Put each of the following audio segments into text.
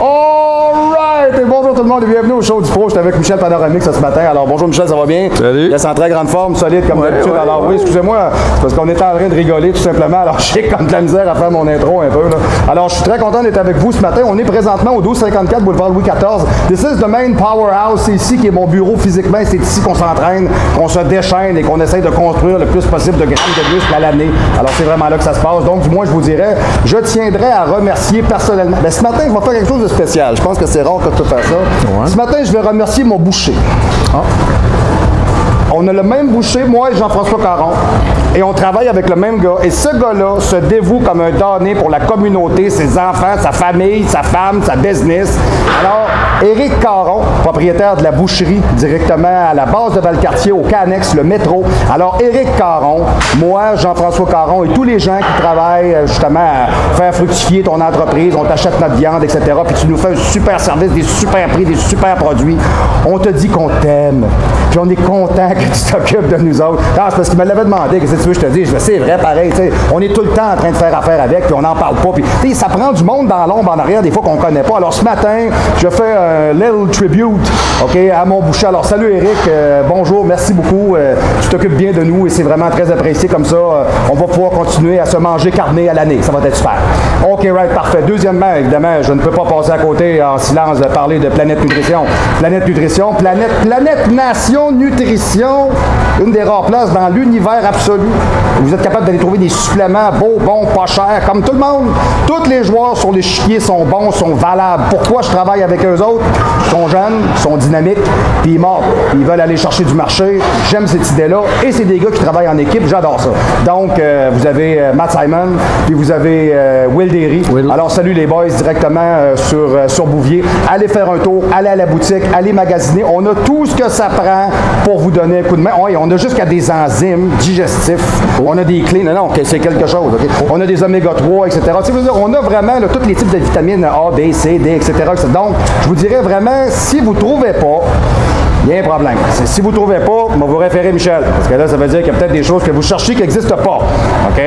Alright! Et bonjour tout le monde et bienvenue au show du Pro. J'étais avec Michel Panoramix ce matin. Alors bonjour Michel, ça va bien? Salut! Il est en très grande forme, solide comme d'habitude. Ouais, alors oui, excusez-moi, parce qu'on était en train de rigoler tout simplement. Alors j'ai comme de la misère à faire mon intro un peu. Là. Alors je suis très content d'être avec vous ce matin. On est présentement au 1254 boulevard Louis XIV. This is the main powerhouse. C'est ici qui est mon bureau physiquement. C'est ici qu'on s'entraîne, qu'on se déchaîne et qu'on essaye de construire le plus possible de grammes de muscles à l'année. Alors c'est vraiment là que ça se passe. Donc du moins je vous dirais, je tiendrai à remercier personnellement. Mais ce matin, je vais faire quelque chose de spécial. Je pense que c'est rare que tu peux faire ça. Ouais. Ce matin, je vais remercier mon boucher. Ah. On a le même boucher, moi et Jean-François Caron, et on travaille avec le même gars. Et ce gars-là se dévoue comme un damné pour la communauté, ses enfants, sa famille, sa femme, sa business. Alors, Éric Caron, propriétaire de la boucherie directement à la base de Valcartier, au Canex, le métro. Alors, Éric Caron, moi, Jean-François Caron et tous les gens qui travaillent justement à faire fructifier ton entreprise, on t'achète notre viande, etc. Puis tu nous fais un super service, des super prix, des super produits. On te dit qu'on t'aime. Puis on est content que tu t'occupes de nous autres. Non, c'est parce qu'il me l'avait demandé, qu'est-ce que tu veux, je te dis, c'est vrai, pareil, tu sais, on est tout le temps en train de faire affaire avec, puis on n'en parle pas, puis tu sais, ça prend du monde dans l'ombre en arrière, des fois qu'on connaît pas. Alors ce matin, je fais un little tribute, OK, à mon boucher. Alors salut Éric, bonjour, merci beaucoup, tu t'occupes bien de nous et c'est vraiment très apprécié comme ça. On va pouvoir continuer à se manger carné à l'année, ça va être super. OK, right, parfait. Deuxièmement, évidemment, je ne peux pas passer à côté en silence de parler de Planète Nutrition. Planète Nutrition, Planète Nation Nutrition, une des rares places dans l'univers absolu où vous êtes capable d'aller trouver des suppléments beaux, bons, pas chers, comme tout le monde. Tous les joueurs sur l'échiquier sont bons, sont valables. Pourquoi je travaille avec eux autres? Ils sont jeunes, ils sont dynamiques, puis ils mordent. Ils veulent aller chercher du marché. J'aime cette idée-là. Et c'est des gars qui travaillent en équipe. J'adore ça. Donc, vous avez Matt Simon, puis vous avez Will Derry. Alors, salut les boys directement sur Bouvier. Allez faire un tour, allez à la boutique, allez magasiner. On a tout ce que ça prend pour vous donner un coup de main. Oui, on a jusqu'à des enzymes digestifs. On a des clés. Non, c'est quelque chose. Okay? On a des oméga 3, etc. Tu sais, on a vraiment là, tous les types de vitamines A, B, C, D, etc. Donc, je vous dirais vraiment, si vous ne trouvez pas, il y a un problème. Si vous ne trouvez pas, on va vous référer Michel. Parce que là, ça veut dire qu'il y a peut-être des choses que vous cherchez qui n'existent pas. OK?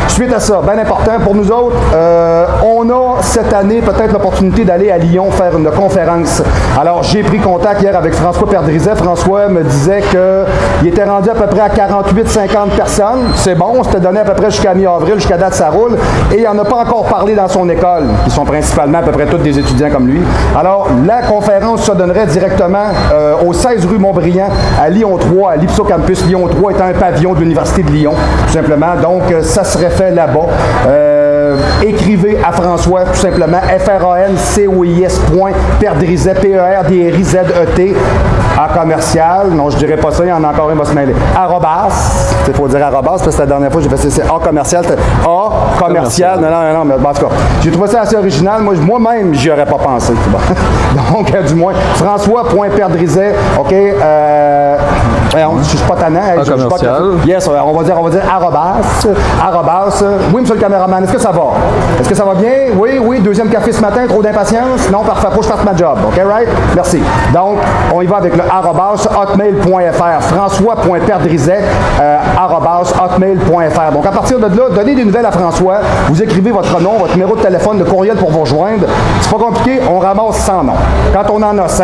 Suite à ça, bien important pour nous autres, on a cette année peut-être l'opportunité d'aller à Lyon faire une conférence. Alors, j'ai pris contact hier avec François Perdrizet. François me disait qu'il était rendu à peu près à 48-50 personnes. C'est bon, on s'était donné à peu près jusqu'à mi-avril, jusqu'à date, ça roule. Et il n'en a pas encore parlé dans son école, qui sont principalement à peu près tous des étudiants comme lui. Alors, la conférence se donnerait directement au 16 rue Montbriand, à Lyon 3, à l'Ipsocampus. Lyon 3 est un pavillon de l'Université de Lyon, tout simplement. Donc, ça serait fait là-bas. Écrivez à François, tout simplement, FRANCOIS.Perdrizet, P-E-R-D-R-I-Z-E-T, à commercial. Non, je dirais pas ça, il y en a encore un qui va se mêler. Arrobas, il faut dire arrobas, parce que la dernière fois, j'ai fait c'est A commercial, A commercial. Non, mais en tout cas, j'ai trouvé ça assez original. Moi-même, j'y aurais pas pensé. Donc, du moins, François.Perdrizet, OK, je suis pas tannant. Je suis pas yes, on va dire arrobas. Oui, monsieur le caméraman, est-ce que ça va? Est-ce que ça va bien? Oui. Deuxième café ce matin, trop d'impatience? Non, parfait, faut que je fasse ma job. OK, right? Merci. Donc, on y va avec le @hotmail.fr. François.Perdrizet, @hotmail.fr. Donc, à partir de là, donnez des nouvelles à François. Vous écrivez votre nom, votre numéro de téléphone, le courriel pour vous rejoindre. C'est pas compliqué, on ramasse 100 noms. Quand on en a 100,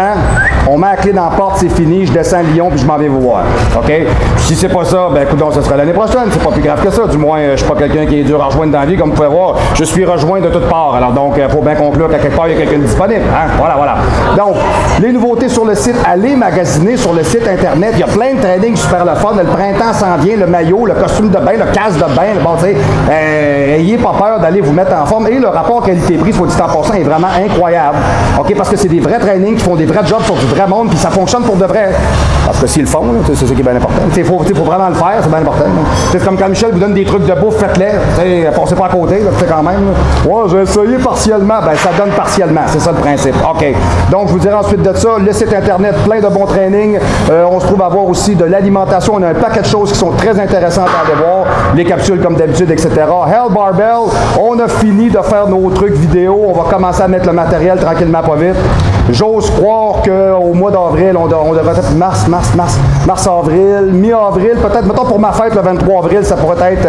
on met la clé dans la porte, c'est fini, je descends à Lyon puis je m'en vais vous voir. OK? Si c'est pas ça, ben écoute, ce sera l'année prochaine. C'est pas plus grave que ça. Du moins, je suis pas quelqu'un qui est dur à rejoindre dans la vie, comme vous pouvez voir. Je suis rejoint de toutes parts. Alors donc, il faut bien conclure qu'à quelque part, il y a quelqu'un de disponible. Hein? Voilà. Donc, les nouveautés sur le site, allez magasiner sur le site Internet. Il y a plein de trainings super le fun. Le printemps s'en vient, le maillot, le costume de bain, le casque de bain. Bon, tu sais, ayez pas peur d'aller vous mettre en forme. Et le rapport qualité-prix, soit dit en passant, est vraiment incroyable. OK? Parce que c'est des vrais trainings qui font des vrais jobs sur du vrai monde, puis ça fonctionne pour de vrai. Parce que s'ils le font, c'est ça qui est bien important. Il faut vraiment le faire, c'est bien important. C'est comme quand Michel vous donne des trucs de bouffe, faites-les. Passez pas à côté, là, quand même. Ouais, j'ai essayé partiellement. Ben, ça donne partiellement. C'est ça le principe. OK. Donc, je vous dirai ensuite de ça, le site Internet, plein de bons trainings. On se trouve à voir aussi de l'alimentation. On a un paquet de choses qui sont très intéressantes à aller voir. Les capsules, comme d'habitude, etc. Hell Barbell, on a fini de faire nos trucs vidéo. On va commencer à mettre le matériel tranquillement, pas vite. J'ose croire qu'au mois d'avril, on devrait être mars, avril, mi-avril, peut-être, mettons pour ma fête, le 23 avril, ça pourrait être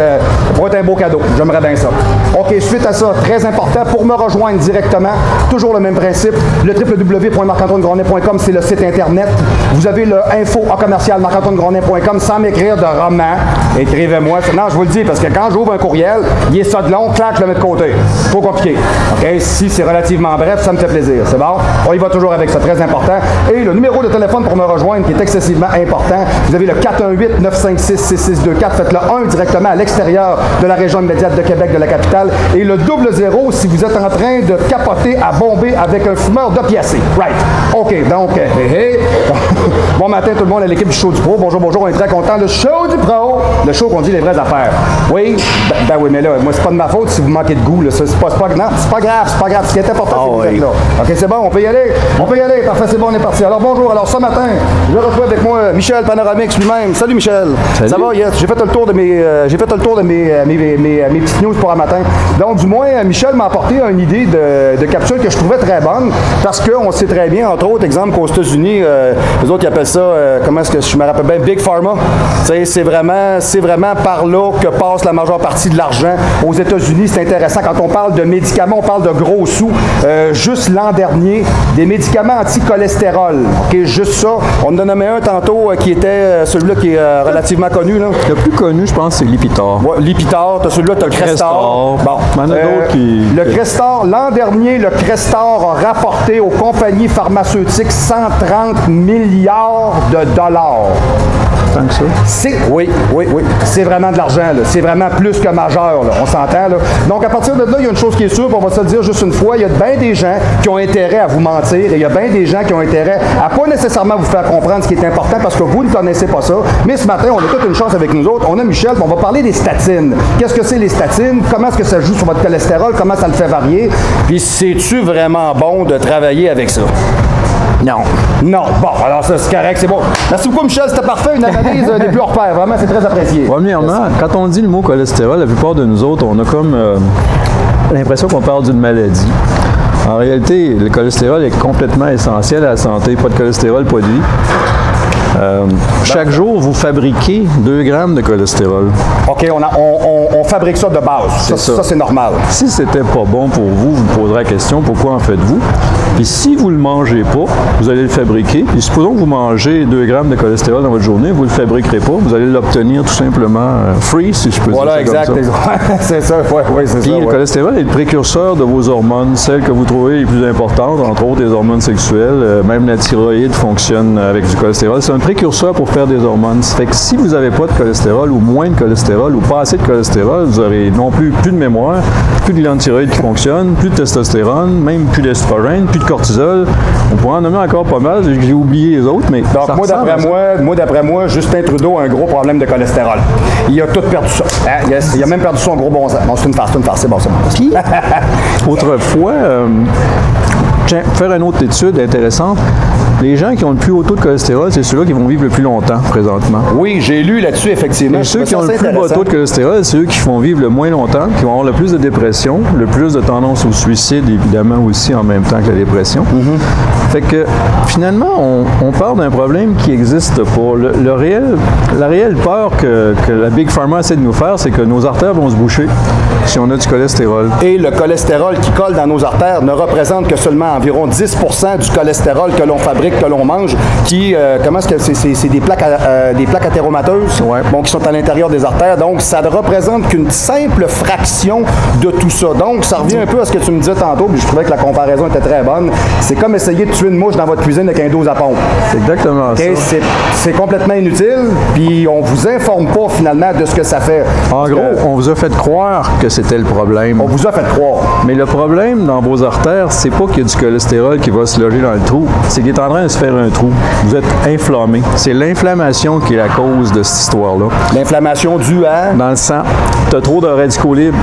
un beau cadeau. J'aimerais bien ça. OK, suite à ça, très important, pour me rejoindre directement, toujours le même principe, le www.marc-antoine-grondin.com, c'est le site Internet. Vous avez le info@marc-antoine-grondin.com sans m'écrire de roman. Écrivez-moi. Non, je vous le dis, parce que quand j'ouvre un courriel, il est ça de long, clac, je le mets de côté. Trop compliqué. OK? Si c'est relativement bref, ça me fait plaisir. C'est bon? On y va toujours avec ça, très important. Et le numéro de téléphone pour me rejoindre, qui est excessivement important, vous avez le 418-956-6624. Faites-le 1 directement à l'extérieur de la région immédiate de Québec, de la capitale. Et le 00 si vous êtes en train de capoter à bomber avec un fumeur d'opiacé. Right. OK, donc, bon matin tout le monde à l'équipe du Show du Pro. Bonjour, bonjour, on est très content. Le Show du Pro, le show qu'on dit les vraies affaires. Oui, ben oui, mais là, moi, c'est pas de ma faute si vous manquez de goût. Là. C'est pas grave, c'est pas grave. Ce qui est important, c'est que vous êtes là. OK, c'est bon, on peut y aller. Parfait, c'est bon, on est parti. Alors, bonjour. Alors, ce matin, je retrouve avec moi Michel Panoramix lui-même. Salut, Michel. Salut. Ça va, yes? J'ai fait le tour de mes petites news pour un matin. Donc, du moins, Michel m'a apporté une idée de capsule que je trouvais très bonne parce qu'on sait très bien, entre autres, exemple qu'aux États-Unis, les autres ils appellent ça, comment est-ce que je me rappelle bien, Big Pharma. C'est vraiment par là que passe la majeure partie de l'argent. Aux États-Unis, c'est intéressant. Quand on parle de médicaments, on parle de gros sous. Juste l'an dernier, des médicaments anti-cholestérol. OK, juste ça. On en a nommé un tantôt qui était celui-là qui est relativement connu. Là. Le plus connu, je pense, c'est Lipitor. Ouais, Lipitor, t'as celui-là, t'as le Crestor. Bon. Il y en a d'autres qui... Le Crestor, l'an dernier, le Crestor a rapporté aux compagnies pharmaceutiques 130 milliards de dollars. Tant que ça. Oui. C'est vraiment de l'argent, là. C'est vraiment plus que majeur, là. On s'entend, là. Donc, à partir de là, il y a une chose qui est sûre, on va se le dire juste une fois, il y a bien des gens qui ont intérêt à vous mentir et il y a bien des gens qui ont intérêt à pas nécessairement vous faire comprendre ce qui est important parce que vous ne connaissez pas ça. Mais ce matin, on a toute une chance avec nous autres. On a Michel, on va parler des statines. Qu'est-ce que c'est les statines? Comment est-ce que ça joue sur votre cholestérol? Comment ça le fait varier? Puis, c'est-tu vraiment bon de travailler avec ça? Non. Bon, alors ça, c'est correct, c'est bon. Merci beaucoup, Michel, c'était parfait. Une analyse des plus hors pair. Vraiment, c'est très apprécié. Premièrement, quand on dit le mot cholestérol, la plupart de nous autres, on a comme l'impression qu'on parle d'une maladie. En réalité, le cholestérol est complètement essentiel à la santé. Pas de cholestérol, pas de vie. Chaque jour, vous fabriquez 2 grammes de cholestérol. OK, on fabrique ça de base. Ça c'est normal. Si c'était pas bon pour vous, vous me poserez la question, pourquoi en faites-vous? Puis si vous le mangez pas, vous allez le fabriquer. Puis supposons que vous mangez 2 grammes de cholestérol dans votre journée, vous le fabriquerez pas, vous allez l'obtenir tout simplement free, si je peux dire ça exact. comme ça. C'est ça, oui, c'est Puis ça. le cholestérol est le précurseur de vos hormones, celles que vous trouvez les plus importantes, entre autres les hormones sexuelles. Même la thyroïde fonctionne avec du cholestérol. C'est un précurseur pour faire des hormones. Ça fait que si vous n'avez pas de cholestérol ou moins de cholestérol ou pas assez de cholestérol, vous aurez non plus de mémoire, plus de glande thyroïde qui fonctionne, plus de testostérone, même plus d'estrogène, plus de cortisol. On pourrait en nommer encore pas mal. J'ai oublié les autres, mais donc moi d'après moi, Justin Trudeau a un gros problème de cholestérol. Il a tout perdu ça. Yes, il a même perdu son gros bon sens. Bon, c'est une farce, c'est bon. Puis, autrefois, tiens, faire une autre étude intéressante. Les gens qui ont le plus haut taux de cholestérol, c'est ceux-là qui vont vivre le plus longtemps présentement. Oui, j'ai lu là-dessus, effectivement. Et ceux qui ont le plus bas taux de cholestérol, c'est ceux qui vont vivre le moins longtemps, qui vont avoir le plus de dépression, le plus de tendance au suicide, évidemment aussi en même temps que la dépression. Fait que finalement, on parle d'un problème qui n'existe pas. La réelle peur que la Big Pharma essaie de nous faire, c'est que nos artères vont se boucher si on a du cholestérol. Et le cholestérol qui colle dans nos artères ne représente que seulement environ 10% du cholestérol que l'on fabrique, que l'on mange, qui, comment est-ce que c'est des plaques athéromateuses, bon, qui sont à l'intérieur des artères. Donc, ça ne représente qu'une simple fraction de tout ça. Donc, ça revient un peu à ce que tu me disais tantôt, puis je trouvais que la comparaison était très bonne. C'est comme essayer de tuer une mouche dans votre cuisine avec un 12 à pompe. C'est exactement ça. C'est complètement inutile, puis on vous informe pas finalement de ce que ça fait. En gros, on vous a fait croire que c'était le problème. On vous a fait croire. Mais le problème dans vos artères, c'est pas qu'il y a du cholestérol qui va se loger dans le trou, c'est qu'il est en train de se faire un trou. Vous êtes inflammé. C'est l'inflammation qui est la cause de cette histoire-là. L'inflammation due à? Dans le sang. Tu as trop de radicaux libres.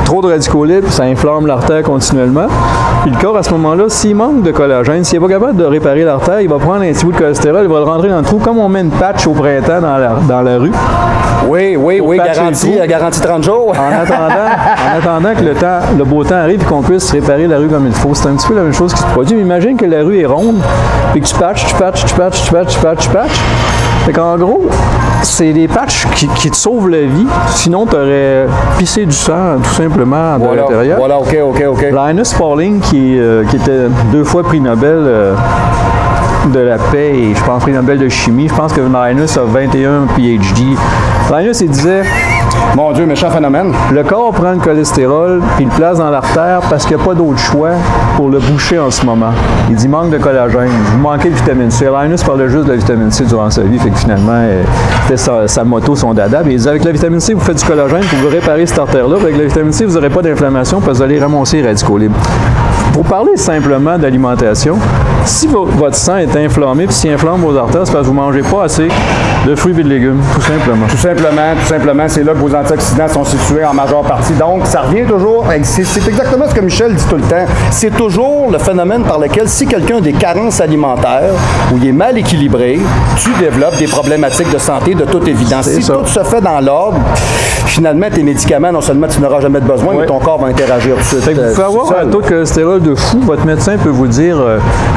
Trop de radicaux libres, ça inflamme l'artère continuellement. Puis le corps, à ce moment-là, s'il manque de collagène, s'il n'est pas capable de réparer l'artère, il va prendre un petit bout de cholestérol, il va le rentrer dans le trou, comme on met une patch au printemps dans la rue. Oui, garantie 30 jours. En attendant que le beau temps arrive et qu'on puisse réparer la rue comme il faut. C'est un petit peu la même chose qui se produit. Mais imagine que la rue est ronde, puis que tu patches. Fait qu'en gros, c'est des patchs qui te sauvent la vie. Sinon, tu aurais pissé du sang, tout simplement, de l'intérieur. Voilà, OK. Linus Pauling, qui était 2 fois prix Nobel de la paix et je pense prix Nobel de chimie. Je pense que Linus a 21 PhD. Linus, il disait... Mon Dieu, méchant phénomène. Le corps prend le cholestérol puis il le place dans l'artère parce qu'il n'y a pas d'autre choix pour le boucher en ce moment. Il dit manque de collagène, vous manquez de vitamine C. Linus parlait juste de la vitamine C durant sa vie, fait que finalement, c'était sa moto, son dada. Mais il disait avec la vitamine C, vous faites du collagène pour vous réparer cette artère-là. Avec la vitamine C, vous n'aurez pas d'inflammation parce que vous allez ramasser les radicaux libres. Pour parler simplement d'alimentation, si votre sang est inflammé, puis s'il inflamme vos artères, c'est parce que vous ne mangez pas assez de fruits et de légumes, tout simplement. Tout simplement, c'est là que vos antioxydants sont situés en majeure partie. Donc, ça revient toujours, c'est exactement ce que Michel dit tout le temps, c'est toujours le phénomène par lequel, si quelqu'un a des carences alimentaires, ou il est mal équilibré, tu développes des problématiques de santé de toute évidence. Si tout se fait dans l'ordre, finalement, tes médicaments, non seulement tu n'auras jamais de besoin, mais ton corps va interagir tout de suite. Vous pouvez avoir un taux de cholestérol de fou. Votre médecin peut vous dire,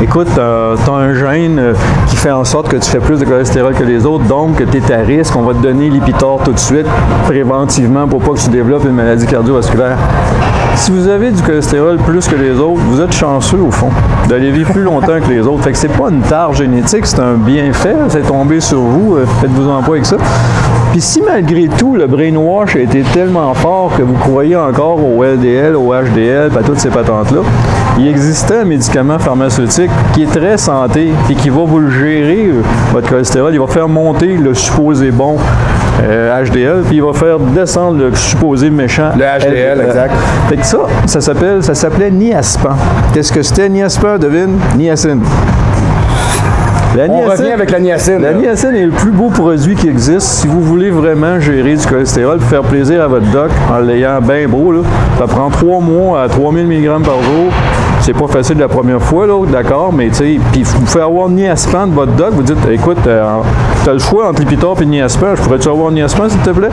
écoute, tu as un gène qui fait en sorte que tu fais plus de cholestérol que les autres, donc tu es à risque, on va te donner Lipitor tout de suite, préventivement, pour pas que tu développes une maladie cardiovasculaire. Si vous avez du cholestérol plus que les autres, vous êtes chanceux au fond d'aller vivre plus longtemps que les autres. Fait que c'est pas une tare génétique, c'est un bienfait, c'est tombé sur vous, faites-vous-en pas avec ça. Puis si malgré tout, le brainwash a été tellement fort que vous croyez encore au LDL, au HDL, à toutes ces patentes-là, il existait un médicament pharmaceutique qui est très santé et qui va vous le gérer, votre cholestérol, il va faire monter le supposé bon HDL, puis il va faire descendre le supposé méchant le HDL, exact. Fait que ça s'appelait Niaspan. Qu'est-ce que c'était Niaspan, devine? Niacine. On revient avec la niacine. La niacine est le plus beau produit qui existe. Si vous voulez vraiment gérer du cholestérol pour faire plaisir à votre doc en l'ayant bien beau, là, ça prend 3 mois à 3000 mg par jour. C'est pas facile la première fois, là, d'accord, mais tu sais, puis vous pouvez avoir Niaspan de votre doc, vous dites, écoute, t'as le choix entre Lipitor et Niaspan, je pourrais-tu avoir Niaspan, s'il te plaît?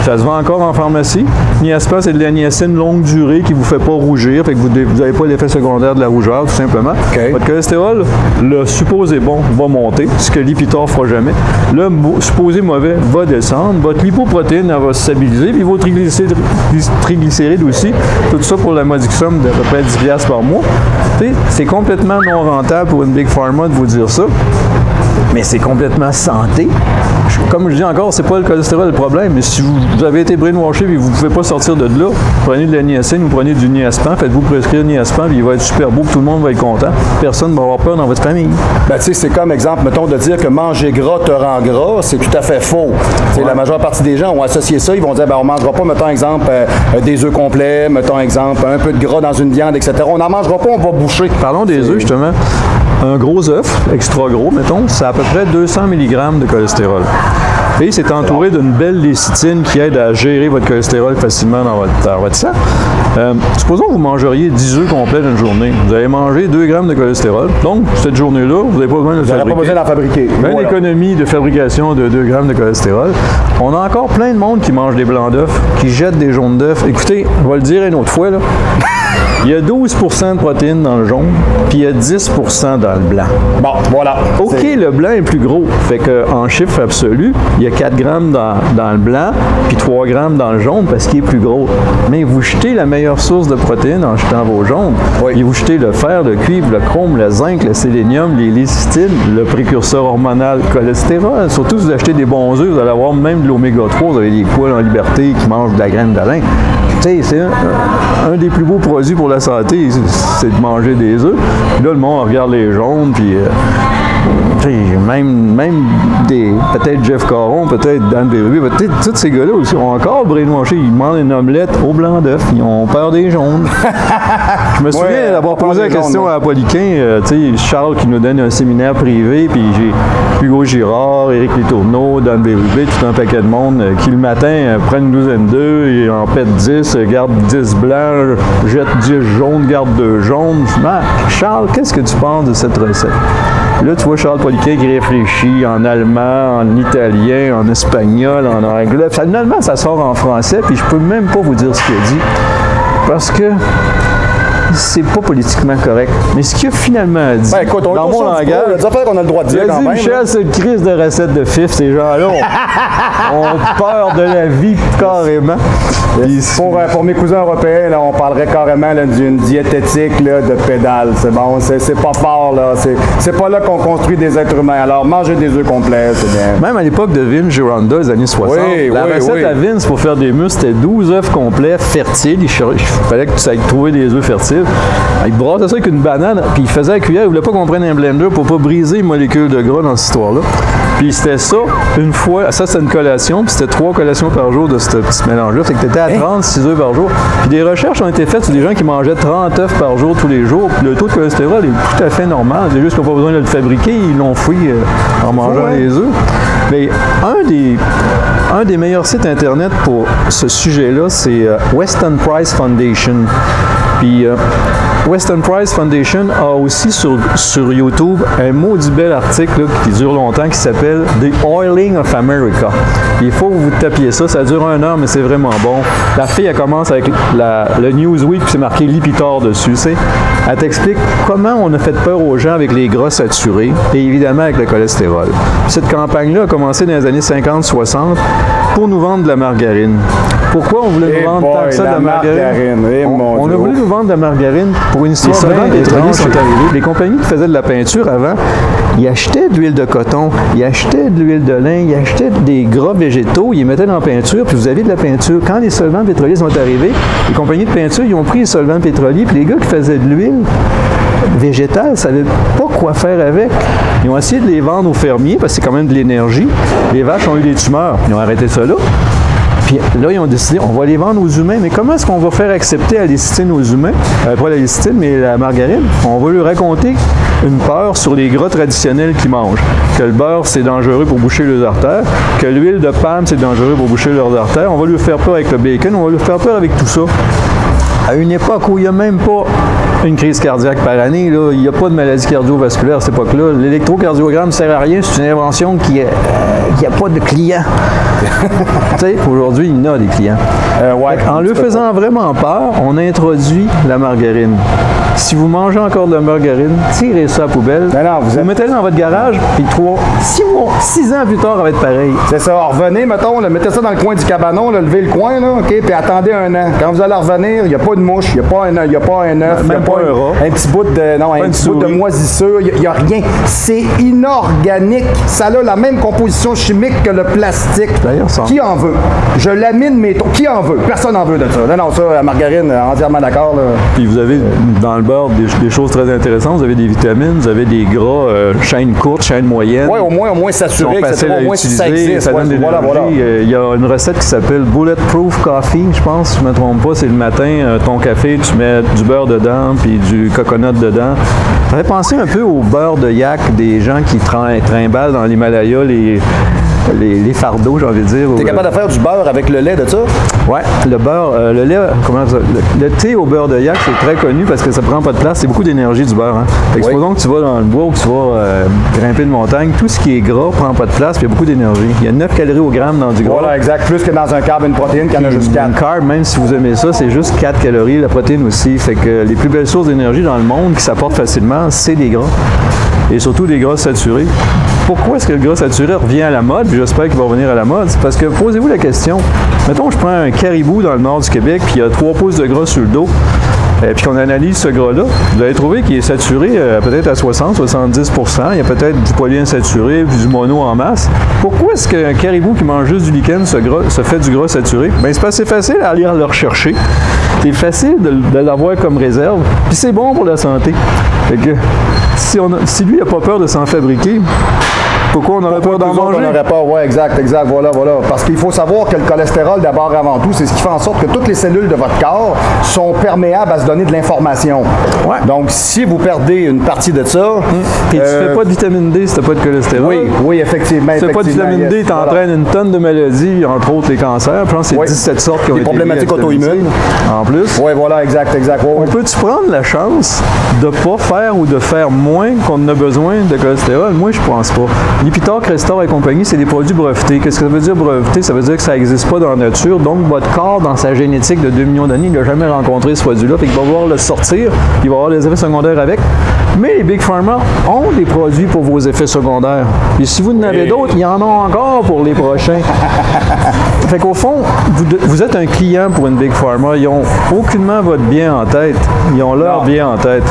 Ça se vend encore en pharmacie. Niaspan, c'est de la niacine longue durée qui vous fait pas rougir, fait que vous n'avez pas l'effet secondaire de la rougeur, tout simplement. Okay. Votre cholestérol, le supposé bon, va monter, ce que Lipitor fera jamais. Le supposé mauvais va descendre. Votre lipoprotéine, elle va se stabiliser, puis vos triglycérides aussi. Tout ça pour la modique somme d'à peu près 10$ par mois. C'est complètement non rentable pour une Big Pharma de vous dire ça, mais c'est complètement santé. Comme je dis encore, c'est pas le cholestérol le problème, mais si vous avez été brainwashé et vous ne pouvez pas sortir de là, prenez de la niacine ou prenez du Niaspan, faites-vous prescrire Niaspan, puis il va être super beau, tout le monde va être content. Personne ne va avoir peur dans votre famille. Ben, tu sais, c'est comme exemple, mettons, de dire que manger gras te rend gras, c'est tout à fait faux. Ouais. La majeure partie des gens ont associé ça, ils vont dire, ben, on ne mangera pas, mettons exemple, des œufs complets, mettons exemple, un peu de gras dans une viande, etc. On n'en mangera pas, on va boucher. Parlons des œufs, justement. Un gros œuf, extra gros, mettons, c'est à peu près 200 mg de cholestérol. Et c'est entouré d'une belle lécithine qui aide à gérer votre cholestérol facilement dans votre sang. Supposons que vous mangeriez 10 œufs complets d'une journée. Vous allez manger 2 grammes de cholestérol. Donc, cette journée-là, vous n'avez pas besoin de le fabriquer. Vous n'avez pas besoin d'en fabriquer. Une économie de fabrication de 2 grammes de cholestérol. On a encore plein de monde qui mange des blancs d'œufs, qui jette des jaunes d'œufs. Écoutez, on va le dire une autre fois, là. Il y a 12% de protéines dans le jaune, puis il y a 10% dans le blanc. Bon, voilà. OK, le blanc est plus gros. Fait qu'en chiffre absolu, il y a 4 grammes dans le blanc, puis 3 grammes dans le jaune parce qu'il est plus gros. Mais vous jetez la meilleure source de protéines en jetant vos jaunes. Oui. Et vous jetez le fer, le cuivre, le chrome, le zinc, le sélénium, les lécithines, le précurseur hormonal cholestérol. Surtout si vous achetez des bons œufs, vous allez avoir même de l'oméga 3. Vous avez des poils en liberté qui mangent de la graine d'Alain. Tu sais, c'est un des plus beaux produits pour la santé, c'est de manger des œufs. Puis là, le monde regarde les jaunes, puis même peut-être Jeff Caron, peut-être Dan Bérubé, peut-être tous ces gars-là aussi ont encore brainwashé. Ils demandent une omelette au blanc d'œuf. Ils ont peur des jaunes. Je me souviens d'avoir posé la question à Poliquin, Charles qui nous donne un séminaire privé, puis j'ai Hugo Girard, Éric Letourneau, Dan Bérubé, tout un paquet de monde qui le matin prennent une douzaine d'œufs et en pètent 10, garde 10 blancs, jette 10 jaunes, garde 2 jaunes. Charles, qu'est-ce que tu penses de cette recette? Là, tu vois Charles Poliquin qui réfléchit en allemand, en italien, en espagnol, en anglais. Finalement, ça sort en français, puis je peux même pas vous dire ce qu'il a dit. Parce que c'est pas politiquement correct. Mais ce qu'il a finalement dit, ben, écoute, dans mon langage, il y a des affaires qu'on a le droit de dire quand même. Michel, c'est une crise de recette de fif, ces gens-là ont peur de la vie carrément. Pour mes cousins européens, là, on parlerait carrément d'une diététique là, de pédale. C'est bon, c'est pas fort, là. C'est pas là qu'on construit des êtres humains. Alors, manger des œufs complets, c'est bien. Même à l'époque de Vince Gironda, les années 60, la recette à Vince pour faire des muscles, c'était 12 œufs complets fertiles. Il fallait que tu ailles trouver des œufs fertiles. Il brassait ça avec une banane, puis il faisait la cuillère. Il voulait pas qu'on prenne un blender pour pas briser les molécules de gras dans cette histoire-là. Puis c'était ça, une fois, ça c'était une collation, puis c'était 3 collations par jour de ce petit mélange-là. Fait que t'étais à 36 œufs par jour. Puis des recherches ont été faites sur des gens qui mangeaient 30 œufs par jour tous les jours, puis le taux de cholestérol est tout à fait normal. C'est juste qu'ils n'ont pas besoin de le fabriquer, ils l'ont fouillé en mangeant les œufs. Mais un des meilleurs sites Internet pour ce sujet-là, c'est Weston Price Foundation. Puis Weston Price Foundation a aussi sur YouTube un maudit bel article là, qui dure longtemps qui s'appelle The Oiling of America. Puis il faut que vous tapiez ça, ça dure 1 heure, mais c'est vraiment bon. La fille, elle commence avec le Newsweek, puis c'est marqué Lipitor dessus. Elle t'explique comment on a fait peur aux gens avec les gras saturés et évidemment avec le cholestérol. Puis cette campagne-là a commencé dans les années 50-60 pour nous vendre de la margarine. Pourquoi on voulait nous vendre tant que ça de la margarine? On a voulu nous vendre de la margarine pour une histoire bien étrange. Les compagnies qui faisaient de la peinture avant, ils achetaient de l'huile de coton, ils achetaient de l'huile de lin, ils achetaient des gras végétaux, ils les mettaient dans la peinture, puis vous avez de la peinture. Quand les solvants pétroliers sont arrivés, les compagnies de peinture, ils ont pris les solvants pétroliers, puis les gars qui faisaient de l'huile végétale ne savaient pas quoi faire avec. Ils ont essayé de les vendre aux fermiers, parce que c'est quand même de l'énergie. Les vaches ont eu des tumeurs. Ils ont arrêté ça là. Puis là, ils ont décidé, on va les vendre aux humains, mais comment est-ce qu'on va faire accepter la lécithine aux humains? Pas la lécithine, mais la margarine. On va leur raconter une peur sur les gras traditionnels qu'ils mangent. Que le beurre, c'est dangereux pour boucher leurs artères. Que l'huile de palme, c'est dangereux pour boucher leurs artères. On va leur faire peur avec le bacon. On va leur faire peur avec tout ça. À une époque où il n'y a même pas une crise cardiaque par année, là, il n'y a pas de maladie cardiovasculaire à cette époque-là. L'électrocardiogramme ne sert à rien, c'est une invention qui n'a pas de clients. Tu sais, aujourd'hui, il y en a des clients. En leur faisant vraiment peur, on introduit la margarine. Si vous mangez encore de la margarine, tirez ça à la poubelle. Vous mettez-la dans votre garage, puis 6 ans plus tard, elle va être pareil. C'est ça. Revenez, mettons, là, mettez ça dans le coin du cabanon, là, levez le coin, là, OK, puis attendez 1 an. Quand vous allez revenir, il n'y a pas de mouche, il n'y a pas un œuf, même pas un rat. Un petit bout de moisissure, il n'y a rien. C'est inorganique. Ça a la même composition chimique que le plastique. D'ailleurs, ça. Qui en veut? Je lamine mes taux. Qui en veut? Personne n'en veut de ça. Non, ça, la margarine, entièrement d'accord. Puis vous avez dans le beurre des choses très intéressantes. Vous avez des vitamines, vous avez des gras, chaîne courte, chaîne moyenne. Oui, au moins s'assurer que c'est au moins utiliser, ça existe. Ça donne de l'énergie. Voilà. Il y a une recette qui s'appelle Bulletproof Coffee, je pense, si je ne me trompe pas. C'est le matin, ton café, tu mets du beurre dedans, puis du coconut dedans. Ça fait penser un peu au beurre de yak des gens qui trimballent dans l'Himalaya, les fardeaux, j'ai envie de dire. T'es capable de faire du beurre avec le lait de ça? Oui, le beurre, le lait, comment ça? Le thé au beurre de yak, c'est très connu parce que ça prend pas de place, c'est beaucoup d'énergie du beurre. Hein? Fait que supposons que tu vas dans le bois ou que tu vas grimper une montagne, tout ce qui est gras prend pas de place, puis il y a beaucoup d'énergie. Il y a 9 calories au gramme dans du gras. Voilà, exact. Plus que dans un carb, une protéine qui en a juste 4. Une carb, même si vous aimez ça, c'est juste 4 calories, la protéine aussi. Fait que les plus belles sources d'énergie dans le monde qui s'apportent facilement, c'est les gras. Et surtout des gras saturés. Pourquoi est-ce que le gras saturé revient à la mode? Puis j'espère qu'il va revenir à la mode. C'est parce que, posez-vous la question, mettons, je prends un caribou dans le nord du Québec, puis il y a 3 pouces de gras sur le dos, puis qu'on analyse ce gras-là, vous allez trouver qu'il est saturé peut-être à 60-70 %. Il y a peut-être du polyinsaturé, puis du mono en masse. Pourquoi est-ce qu'un caribou qui mange juste du lichen se fait du gras saturé? Bien, c'est pas assez facile à aller le rechercher. C'est facile de l'avoir comme réserve, puis c'est bon pour la santé. Fait que, si lui n'a pas peur de s'en fabriquer, pourquoi on aurait peur d'en manger? On n'aurait pas, oui, exact, voilà. Parce qu'il faut savoir que le cholestérol, d'abord avant tout, c'est ce qui fait en sorte que toutes les cellules de votre corps sont perméables à se donner de l'information. Ouais. Donc, si vous perdez une partie de ça... Et tu ne fais pas de vitamine D si tu n'as pas de cholestérol. Oui, effectivement. Si tu n'as pas de vitamine D, tu entraînes une tonne de maladies, entre autres les cancers. Je pense que c'est 17 sortes qui ont été liées à la problématiques auto-immunes. En plus. Oui, voilà, exact. On peut-tu prendre la chance de ne pas faire ou de faire moins qu'on en a besoin de cholestérol? Moi, je pense pas. Lipitor, Crestor et compagnie, c'est des produits brevetés. Qu'est-ce que ça veut dire breveté? Ça veut dire que ça n'existe pas dans la nature. Donc, votre corps, dans sa génétique de 2 millions d'années, il n'a jamais rencontré ce produit-là. Fait qu'il va voir le sortir, il va avoir des effets secondaires avec. Mais les Big Pharma ont des produits pour vos effets secondaires. Et si vous en avez d'autres, il y en a encore pour les prochains. Fait qu'au fond, vous êtes un client pour une Big Pharma. Ils n'ont aucunement votre bien en tête. Ils ont leur bien en tête.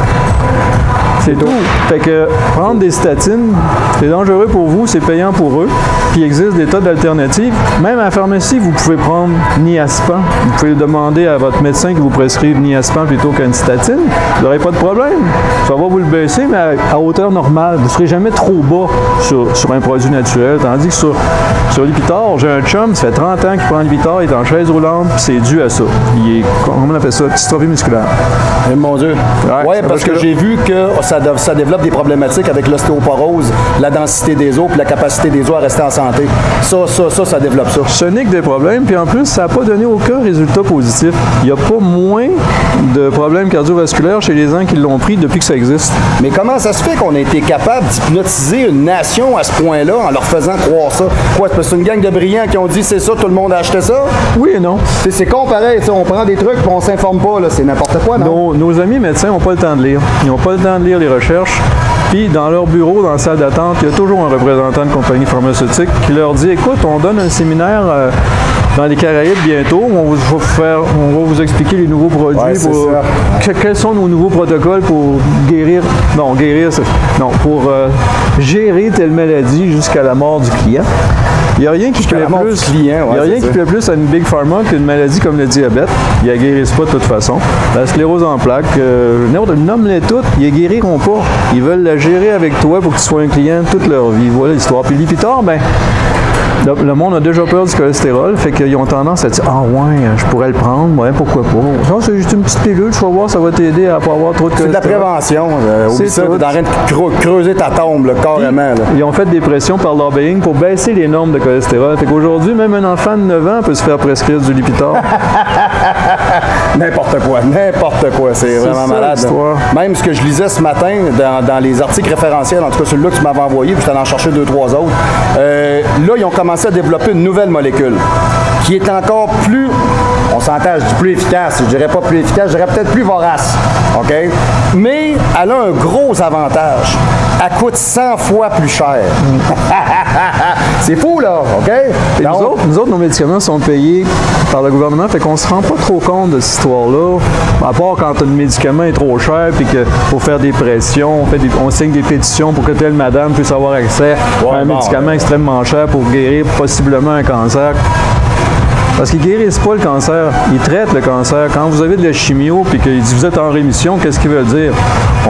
C'est tout. Fait que prendre des statines, c'est dangereux pour vous, c'est payant pour eux. Puis il existe des tas d'alternatives. Même à la pharmacie, vous pouvez prendre Niaspan. Vous pouvez demander à votre médecin qui vous prescrive Niaspan plutôt qu'une statine. Vous n'aurez pas de problème. Ça va vous le baisser, mais à hauteur normale. Vous ne serez jamais trop bas sur un produit naturel. Tandis que sur Lipitor, j'ai un chum, ça fait 30 ans qu'il prend Lipitor, il est en chaise roulante, puis c'est dû à ça. Il est, comment on appelle ça? Dystrophie musculaire. Eh, mon Dieu. Ouais, parce que j'ai vu que ça développe des problématiques avec l'ostéoporose, la densité des os, puis la capacité des os à rester en santé. Ça développe ça. Ce n'est que des problèmes, puis en plus, ça n'a pas donné aucun résultat positif. Il n'y a pas moins de problèmes cardiovasculaires chez les gens qui l'ont pris depuis que ça existe. Mais comment ça se fait qu'on a été capable d'hypnotiser une nation à ce point-là en leur faisant croire ça? Quoi, c'est une gang de brillants qui ont dit c'est ça, tout le monde a acheté ça? Oui et non. C'est con pareil, on prend des trucs puis on s'informe pas, là, c'est n'importe quoi, non? Nos amis médecins n'ont pas le temps de lire. Ils n'ont pas le temps de lire les recherches. Puis, dans leur bureau, dans la salle d'attente, il y a toujours un représentant de compagnie pharmaceutique qui leur dit « Écoute, on donne un séminaire dans les Caraïbes bientôt. On va vous expliquer les nouveaux produits. Ouais, quels sont nos nouveaux protocoles pour guérir... Non, pour gérer telle maladie jusqu'à la mort du client. » Il n'y a rien qui plaît plus à une Big Pharma qu'une maladie comme le diabète. Ils ne la guérissent pas de toute façon. La sclérose en plaques, nomme-les toutes, ils ne guériront pas. Ils veulent la gérer avec toi pour que tu sois un client toute leur vie. Voilà l'histoire. Puis Lipitor, ben, le monde a déjà peur du cholestérol, fait qu'ils ont tendance à dire « Ah ouais, je pourrais le prendre, ouais, pourquoi pas? » Non, c'est juste une petite pilule, tu vas voir, ça va t'aider à ne pas avoir trop de cholestérol. C'est de la prévention. Oublie ça, tu es en train de creuser ta tombe, là, carrément. Là. Ils ont fait des pressions par lobbying pour baisser les normes de cholestérol. Fait qu'aujourd'hui, même un enfant de 9 ans peut se faire prescrire du Lipitor. N'importe quoi. C'est vraiment ça, malade. Même ce que je lisais ce matin dans les articles référentiels, en tout cas celui-là que tu m'avais envoyé, puis je t'en en chercher 2-3 autres, là, ils ont commencé à développer une nouvelle molécule qui est encore plus, on s'entend, je dis plus efficace, je dirais pas plus efficace, je dirais peut-être plus vorace, OK? Mais elle a un gros avantage. Elle coûte 100 fois plus cher. C'est fou, là, OK? Et nous autres, nos médicaments sont payés par le gouvernement, fait qu'on se rend pas trop compte de cette histoire-là, à part quand un médicament est trop cher puis qu'il faut faire des pressions, on signe des pétitions pour que telle madame puisse avoir accès à un médicament extrêmement cher pour guérir possiblement un cancer. Parce qu'ils ne guérissent pas le cancer, ils traitent le cancer. Quand vous avez de la chimio et qu'ils disent vous êtes en rémission, qu'est-ce qu'ils veulent dire?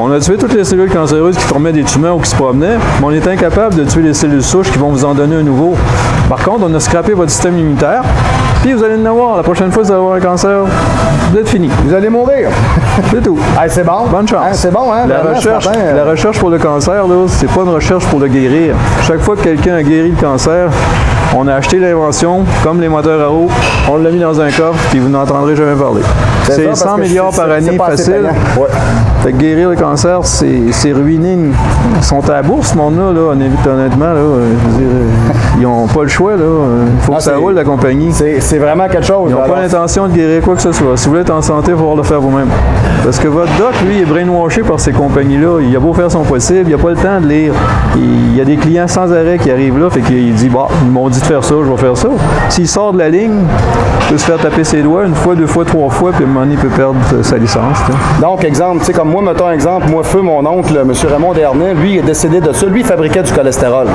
On a tué toutes les cellules cancéreuses qui formaient des tumeurs ou qui se promenaient, mais on est incapable de tuer les cellules souches qui vont vous en donner un nouveau. Par contre, on a scrappé votre système immunitaire, puis vous allez en avoir. La prochaine fois que vous allez avoir un cancer, vous êtes fini. Vous allez mourir. C'est tout. Hey, c'est bon. Bonne chance. Hey, c'est bon, hein? La recherche pour le cancer, c'est pas une recherche pour le guérir. Chaque fois que quelqu'un a guéri le cancer, on a acheté l'invention, comme les moteurs à eau, on l'a mis dans un coffre, puis vous n'entendrez jamais parler. C'est 100 milliards par année, facile. Ouais. Fait que guérir le cancer, c'est ruiner. Ils sont à la bourse, ce monde-là, honnêtement. Là, je veux dire, ils n'ont pas le choix. Il faut que ça roule, la compagnie. C'est vraiment quelque chose. Ils n'ont pas l'intention de guérir quoi que ce soit. Si vous voulez être en santé, il va falloir le faire vous-même. Parce que votre doc, lui, est brainwashé par ces compagnies-là. Il a beau faire son possible, il n'a pas le temps de lire. Il y a des clients sans arrêt qui arrivent là, fait qu'il dit, bah, ils m'ont dit de faire ça, je vais faire ça. S'il sort de la ligne, il peut se faire taper ses doigts une fois, 2 fois, 3 fois, puis à un moment donné, il peut perdre sa licence. T'sais. Donc, exemple, tu sais, comme moi, mettons exemple, feu, mon oncle, M. Raymond Dernay, lui, il est décédé de ça. Lui, il fabriquait du cholestérol.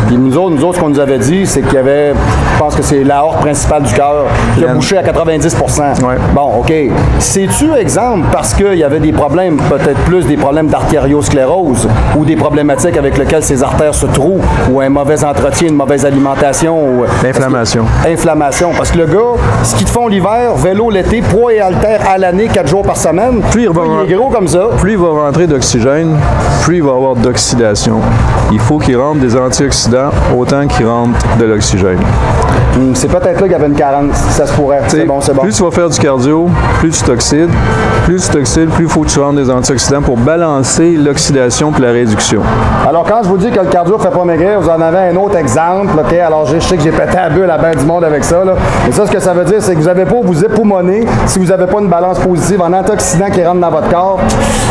Puis nous autres, ce qu'on nous avait dit, c'est qu'il y avait, je pense que c'est l'aorte principale du cœur qui a bouché à 90 %. Ouais. Bon, OK. C'est-tu, exemple, parce qu'il y avait des problèmes, peut-être plus des problèmes d'artériosclérose ou des problématiques avec lesquelles ses artères se trouent ou un mauvais entretien, une mauvaise alimentation ou... Inflammation. Inflammation. Parce que le gars, ce qu'ils te font l'hiver, vélo l'été, poids et haltères à l'année, 4 jours par semaine, plus il est gros comme ça. Plus il va rentrer d'oxygène, plus il va avoir d'oxydation. Il faut qu'il rentre des antioxydants autant qu'il rentre de l'oxygène. C'est peut-être là qu'il y avait une carence. Ça se pourrait. C'est bon, c'est bon. Plus tu vas faire du cardio, plus tu t'oxydes. Plus il faut que tu rentres des antioxydants pour balancer l'oxydation et la réduction. Alors, quand je vous dis que le cardio ne fait pas maigrir, vous en avez un autre exemple. Okay? Alors, je sais que j'ai pété à bulle à bain du monde avec ça. Là. Mais ça, ce que ça veut dire, c'est que vous n'avez pas vous époumoner si vous n'avez pas une balance positive en antioxydants qui rentrent dans votre corps.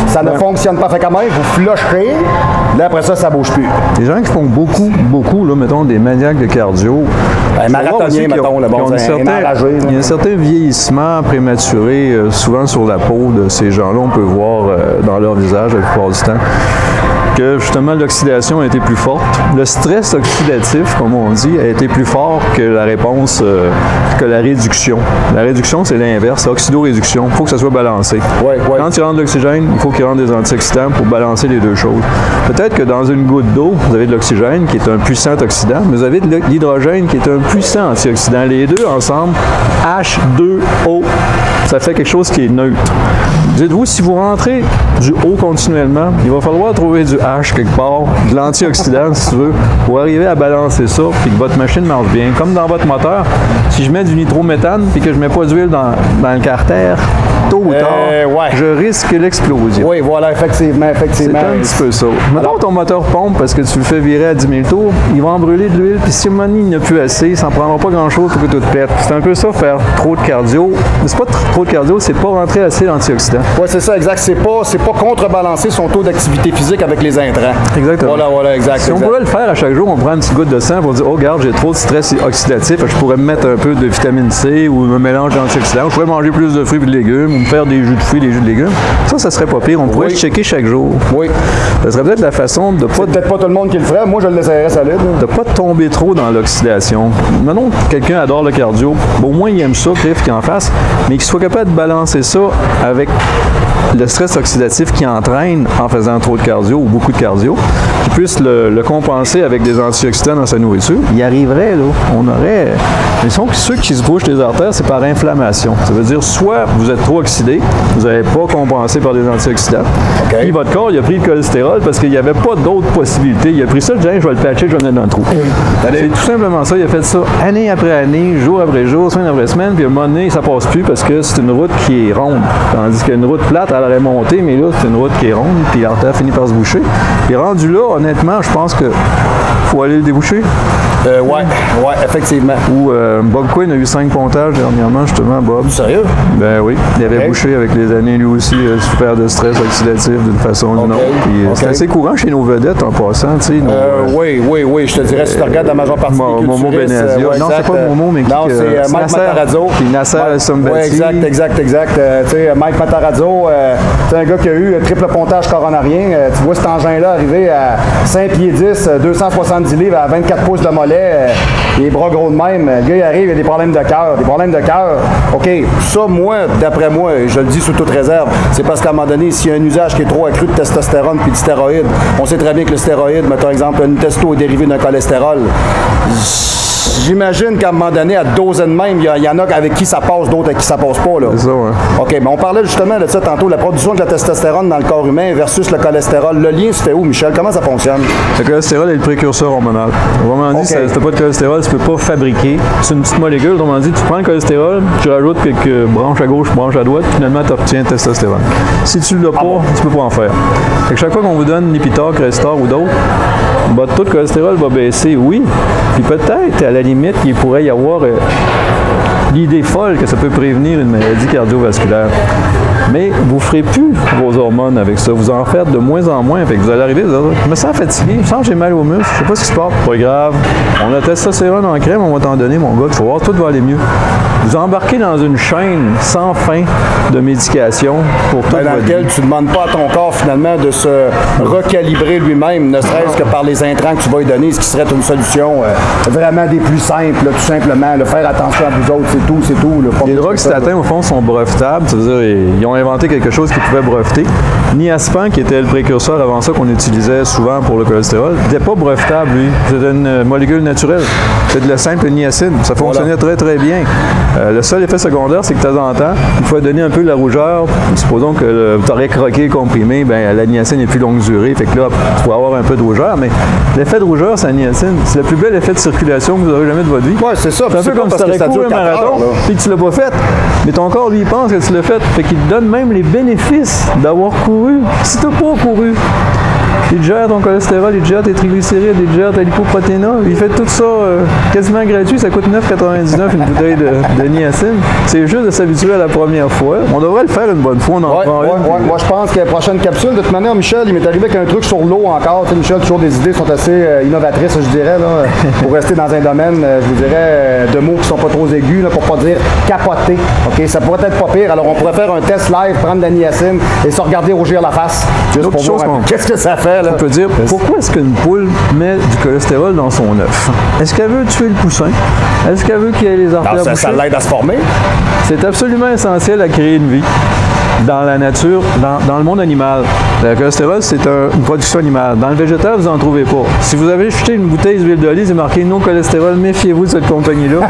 Ça ne fonctionne pas. Fait quand même, vous flusherez. Là, après ça, ça ne bouge plus. Les gens qui font beaucoup, là, mettons, des maniaques de cardio. Marathonien, mettons, le bon, il y a un certain vieillissement prématuré, souvent sur la peau de ces gens-là. On peut voir dans leur visage la plupart du temps que justement l'oxydation a été plus forte. Le stress oxydatif, comme on dit, a été plus fort que la réponse, que la réduction. La réduction, c'est l'inverse, oxydoréduction. Il faut que ça soit balancé. Quand il rentre de l'oxygène, il faut qu'il rentre des antioxydants pour balancer les deux choses. Peut-être que dans une goutte d'eau, vous avez de l'oxygène qui est un puissant oxydant, mais vous avez de l'hydrogène qui est un puissant antioxydant. Les deux ensemble, H2O, ça fait quelque chose qui est neutre. Dites-vous, si vous rentrez du O continuellement, il va falloir trouver du H quelque part, de l'antioxydant si tu veux, pour arriver à balancer ça, puis que votre machine marche bien. Comme dans votre moteur, si je mets du nitrométhane puis que je ne mets pas d'huile dans le carter, tôt ou tard, je risque l'explosion. Oui, voilà, effectivement. C'est un petit peu ça. Mettons ton moteur pompe parce que tu le fais virer à 10 000 tours, il va en brûler de l'huile, puis si il n'y a plus assez, ça n'en prendra pas grand-chose pour que tout pète. C'est un peu ça, faire trop de cardio. Mais c'est pas trop de cardio, c'est pas rentrer assez d'antioxydants. Oui, c'est ça, exact. C'est pas contrebalancer son taux d'activité physique avec les intrants. Exactement. Voilà, exact. Si on pouvait le faire à chaque jour, on prend une petite goutte de sang pour dire, oh, regarde, j'ai trop de stress oxydatif, je pourrais me mettre un peu de vitamine C ou un mélange d'antioxydants, je pourrais manger plus de fruits et de légumes ou me faire des jus de fruits, des jus de légumes. Ça serait pas pire. On pourrait checker chaque jour. Oui. Ça serait peut-être la façon de pas... C'est peut-être pas tout le monde qui le ferait. Moi, je le laisserais solide. De pas tomber trop dans l'oxydation. Maintenant, quelqu'un adore le cardio. Au moins, il aime ça, Cliff, qu'il en fasse, mais qu'il soit capable de balancer ça avec le stress oxydatif qui entraîne en faisant trop de cardio ou beaucoup de cardio, qu'il puisse le compenser avec des antioxydants dans sa nourriture. Il arriverait, là. On aurait... Mais ceux qui se bouchent les artères, c'est par inflammation. Ça veut dire, soit vous êtes trop oxydé, vous n'avez pas compensé par des antioxydants, puis votre corps, il a pris le cholestérol parce qu'il n'y avait pas d'autres possibilités. Il a pris ça, il dit, je vais le patcher, je vais le mettre dans le trou. C'est tout simplement ça. Il a fait ça année après année, jour après jour, semaine après semaine, puis à un moment donné, ça passe plus parce que c'est une route qui est ronde. Tandis qu'une route plate, elle aurait monté, mais là, c'est une route qui est ronde, puis l'artère finit par se boucher. Puis rendu là, honnêtement, je pense que faut aller le déboucher. Ouais, effectivement. Ou Bob Quinn a eu 5 pontages dernièrement, justement, Bob. Sérieux? Ben oui. Il avait bouché avec les années, lui aussi, souffert de stress oxydatif d'une façon ou d'une autre. C'est assez courant chez nos vedettes, en passant, tu sais. Oui, je te dirais, si tu regardes la majeure partie des Momo Benazia. Non, c'est pas Momo, mais non, c'est Mike Matarazzo. Puis Nasser El-Sombati. Oui, exact. Tu sais, Mike Matarazzo, c'est un gars qui a eu triple pontage coronarien. Tu vois cet engin-là arriver à 5 pieds 10, 270 livres à 24 pouces de mollet. Les bras gros de même. Le gars, il arrive, il a des problèmes de cœur. OK, ça, moi, d'après moi, je le dis sous toute réserve, c'est parce qu'à un moment donné, s'il y a un usage qui est trop accru de testostérone puis de stéroïdes, on sait très bien que le stéroïde, par exemple, une testo est dérivé d'un cholestérol. J'imagine qu'à un moment donné, à doser de même, il y en a avec qui ça passe, d'autres avec qui ça passe pas. Là. C'est ça, ouais. OK, mais on parlait justement de ça tantôt, la production de la testostérone dans le corps humain versus le cholestérol. Le lien se fait où, Michel? Comment ça fonctionne? Le cholestérol est le précurseur hormonal. Autrement dit, si tu n'as pas de cholestérol, tu ne peux pas fabriquer. C'est une petite molécule. Autrement dit, tu prends le cholestérol, tu rajoutes quelques branches à gauche, branches à droite, finalement, tu obtiens le testostérone. Si tu ne l'as pas, tu ne peux pas en faire. Fait que chaque fois qu'on vous donne Lipitor, Crestor ou d'autres, votre taux de cholestérol va baisser, oui. Puis peut-être, à la limite, il pourrait y avoir l'idée folle que ça peut prévenir une maladie cardiovasculaire. Mais vous ne ferez plus vos hormones avec ça. Vous en faites de moins en moins. Fait que vous allez arriver, je me sens fatigué, je sens que j'ai mal aux muscles, je sais pas ce qui se passe. Pas grave. On a testostérone en crème, on va t'en donner, mon gars. Tu vas voir, tout va aller mieux. Vous embarquez dans une chaîne sans fin de médication pour tout. Dans laquelle tu ne demandes pas à ton corps, finalement, de se recalibrer lui-même, ne serait-ce que par les intrants que tu vas lui donner, ce qui serait une solution vraiment des plus simples, là, tout simplement. Faire attention à vous autres, c'est tout. Là, les drogues statins, au fond, sont brevetables. Ça veut dire, ils ont inventé quelque chose qu'ils pouvaient breveter. Niaspan, qui était le précurseur avant ça qu'on utilisait souvent pour le cholestérol, n'était pas brevetable, lui. C'était une molécule naturelle. C'était de la simple niacine. Ça fonctionnait très, très bien. Le seul effet secondaire, c'est que de temps en temps, il faut donner un peu de la rougeur. Supposons que tu aurais croqué le comprimé, ben, la niacine est plus longue durée. Fait que là, tu pourrais avoir un peu de rougeur. Mais l'effet de rougeur, c'est la niacine. C'est le plus bel effet de circulation que vous aurez jamais de votre vie. Oui, c'est ça. C'est un peu comme si tu aurais couru un marathon et que tu l'as pas fait. Mais ton corps, lui, il pense que tu l'as fait. Fait qu'il te donne même les bénéfices d'avoir couru. Si tu n'as pas couru, il te gère ton cholestérol, il te gère tes triglycérides, il te gère ta lipoprotéinol. Il fait tout ça quasiment gratuit. Ça coûte 9,99 une bouteille de niacine. C'est juste de s'habituer à la première fois. On devrait le faire une bonne fois. On en prend une. Moi, je pense que la prochaine capsule, de toute manière, Michel, il m'est arrivé avec un truc sur l'eau encore. Tu sais, Michel, toujours des idées sont assez innovatrices, je dirais, là, pour rester dans un domaine, je vous dirais, de mots qui sont pas trop aigus, là, pour pas dire capoter. OK? Ça pourrait être pas pire. Alors, on pourrait faire un test live, prendre de la niacine et se regarder rougir la face. Juste pour voir qu'est-ce que ça fait. Là. On peut dire, pourquoi est-ce qu'une poule met du cholestérol dans son œuf? Est-ce qu'elle veut tuer le poussin? Est-ce qu'elle veut qu'il y ait les artères bouchées? Ça l'aide à se former. C'est absolument essentiel à créer une vie dans la nature, dans le monde animal. Le cholestérol, c'est une production animale. Dans le végétal, vous n'en trouvez pas. Si vous avez jeté une bouteille d'huile d'olive, c'est marqué « non cholestérol », méfiez-vous de cette compagnie-là.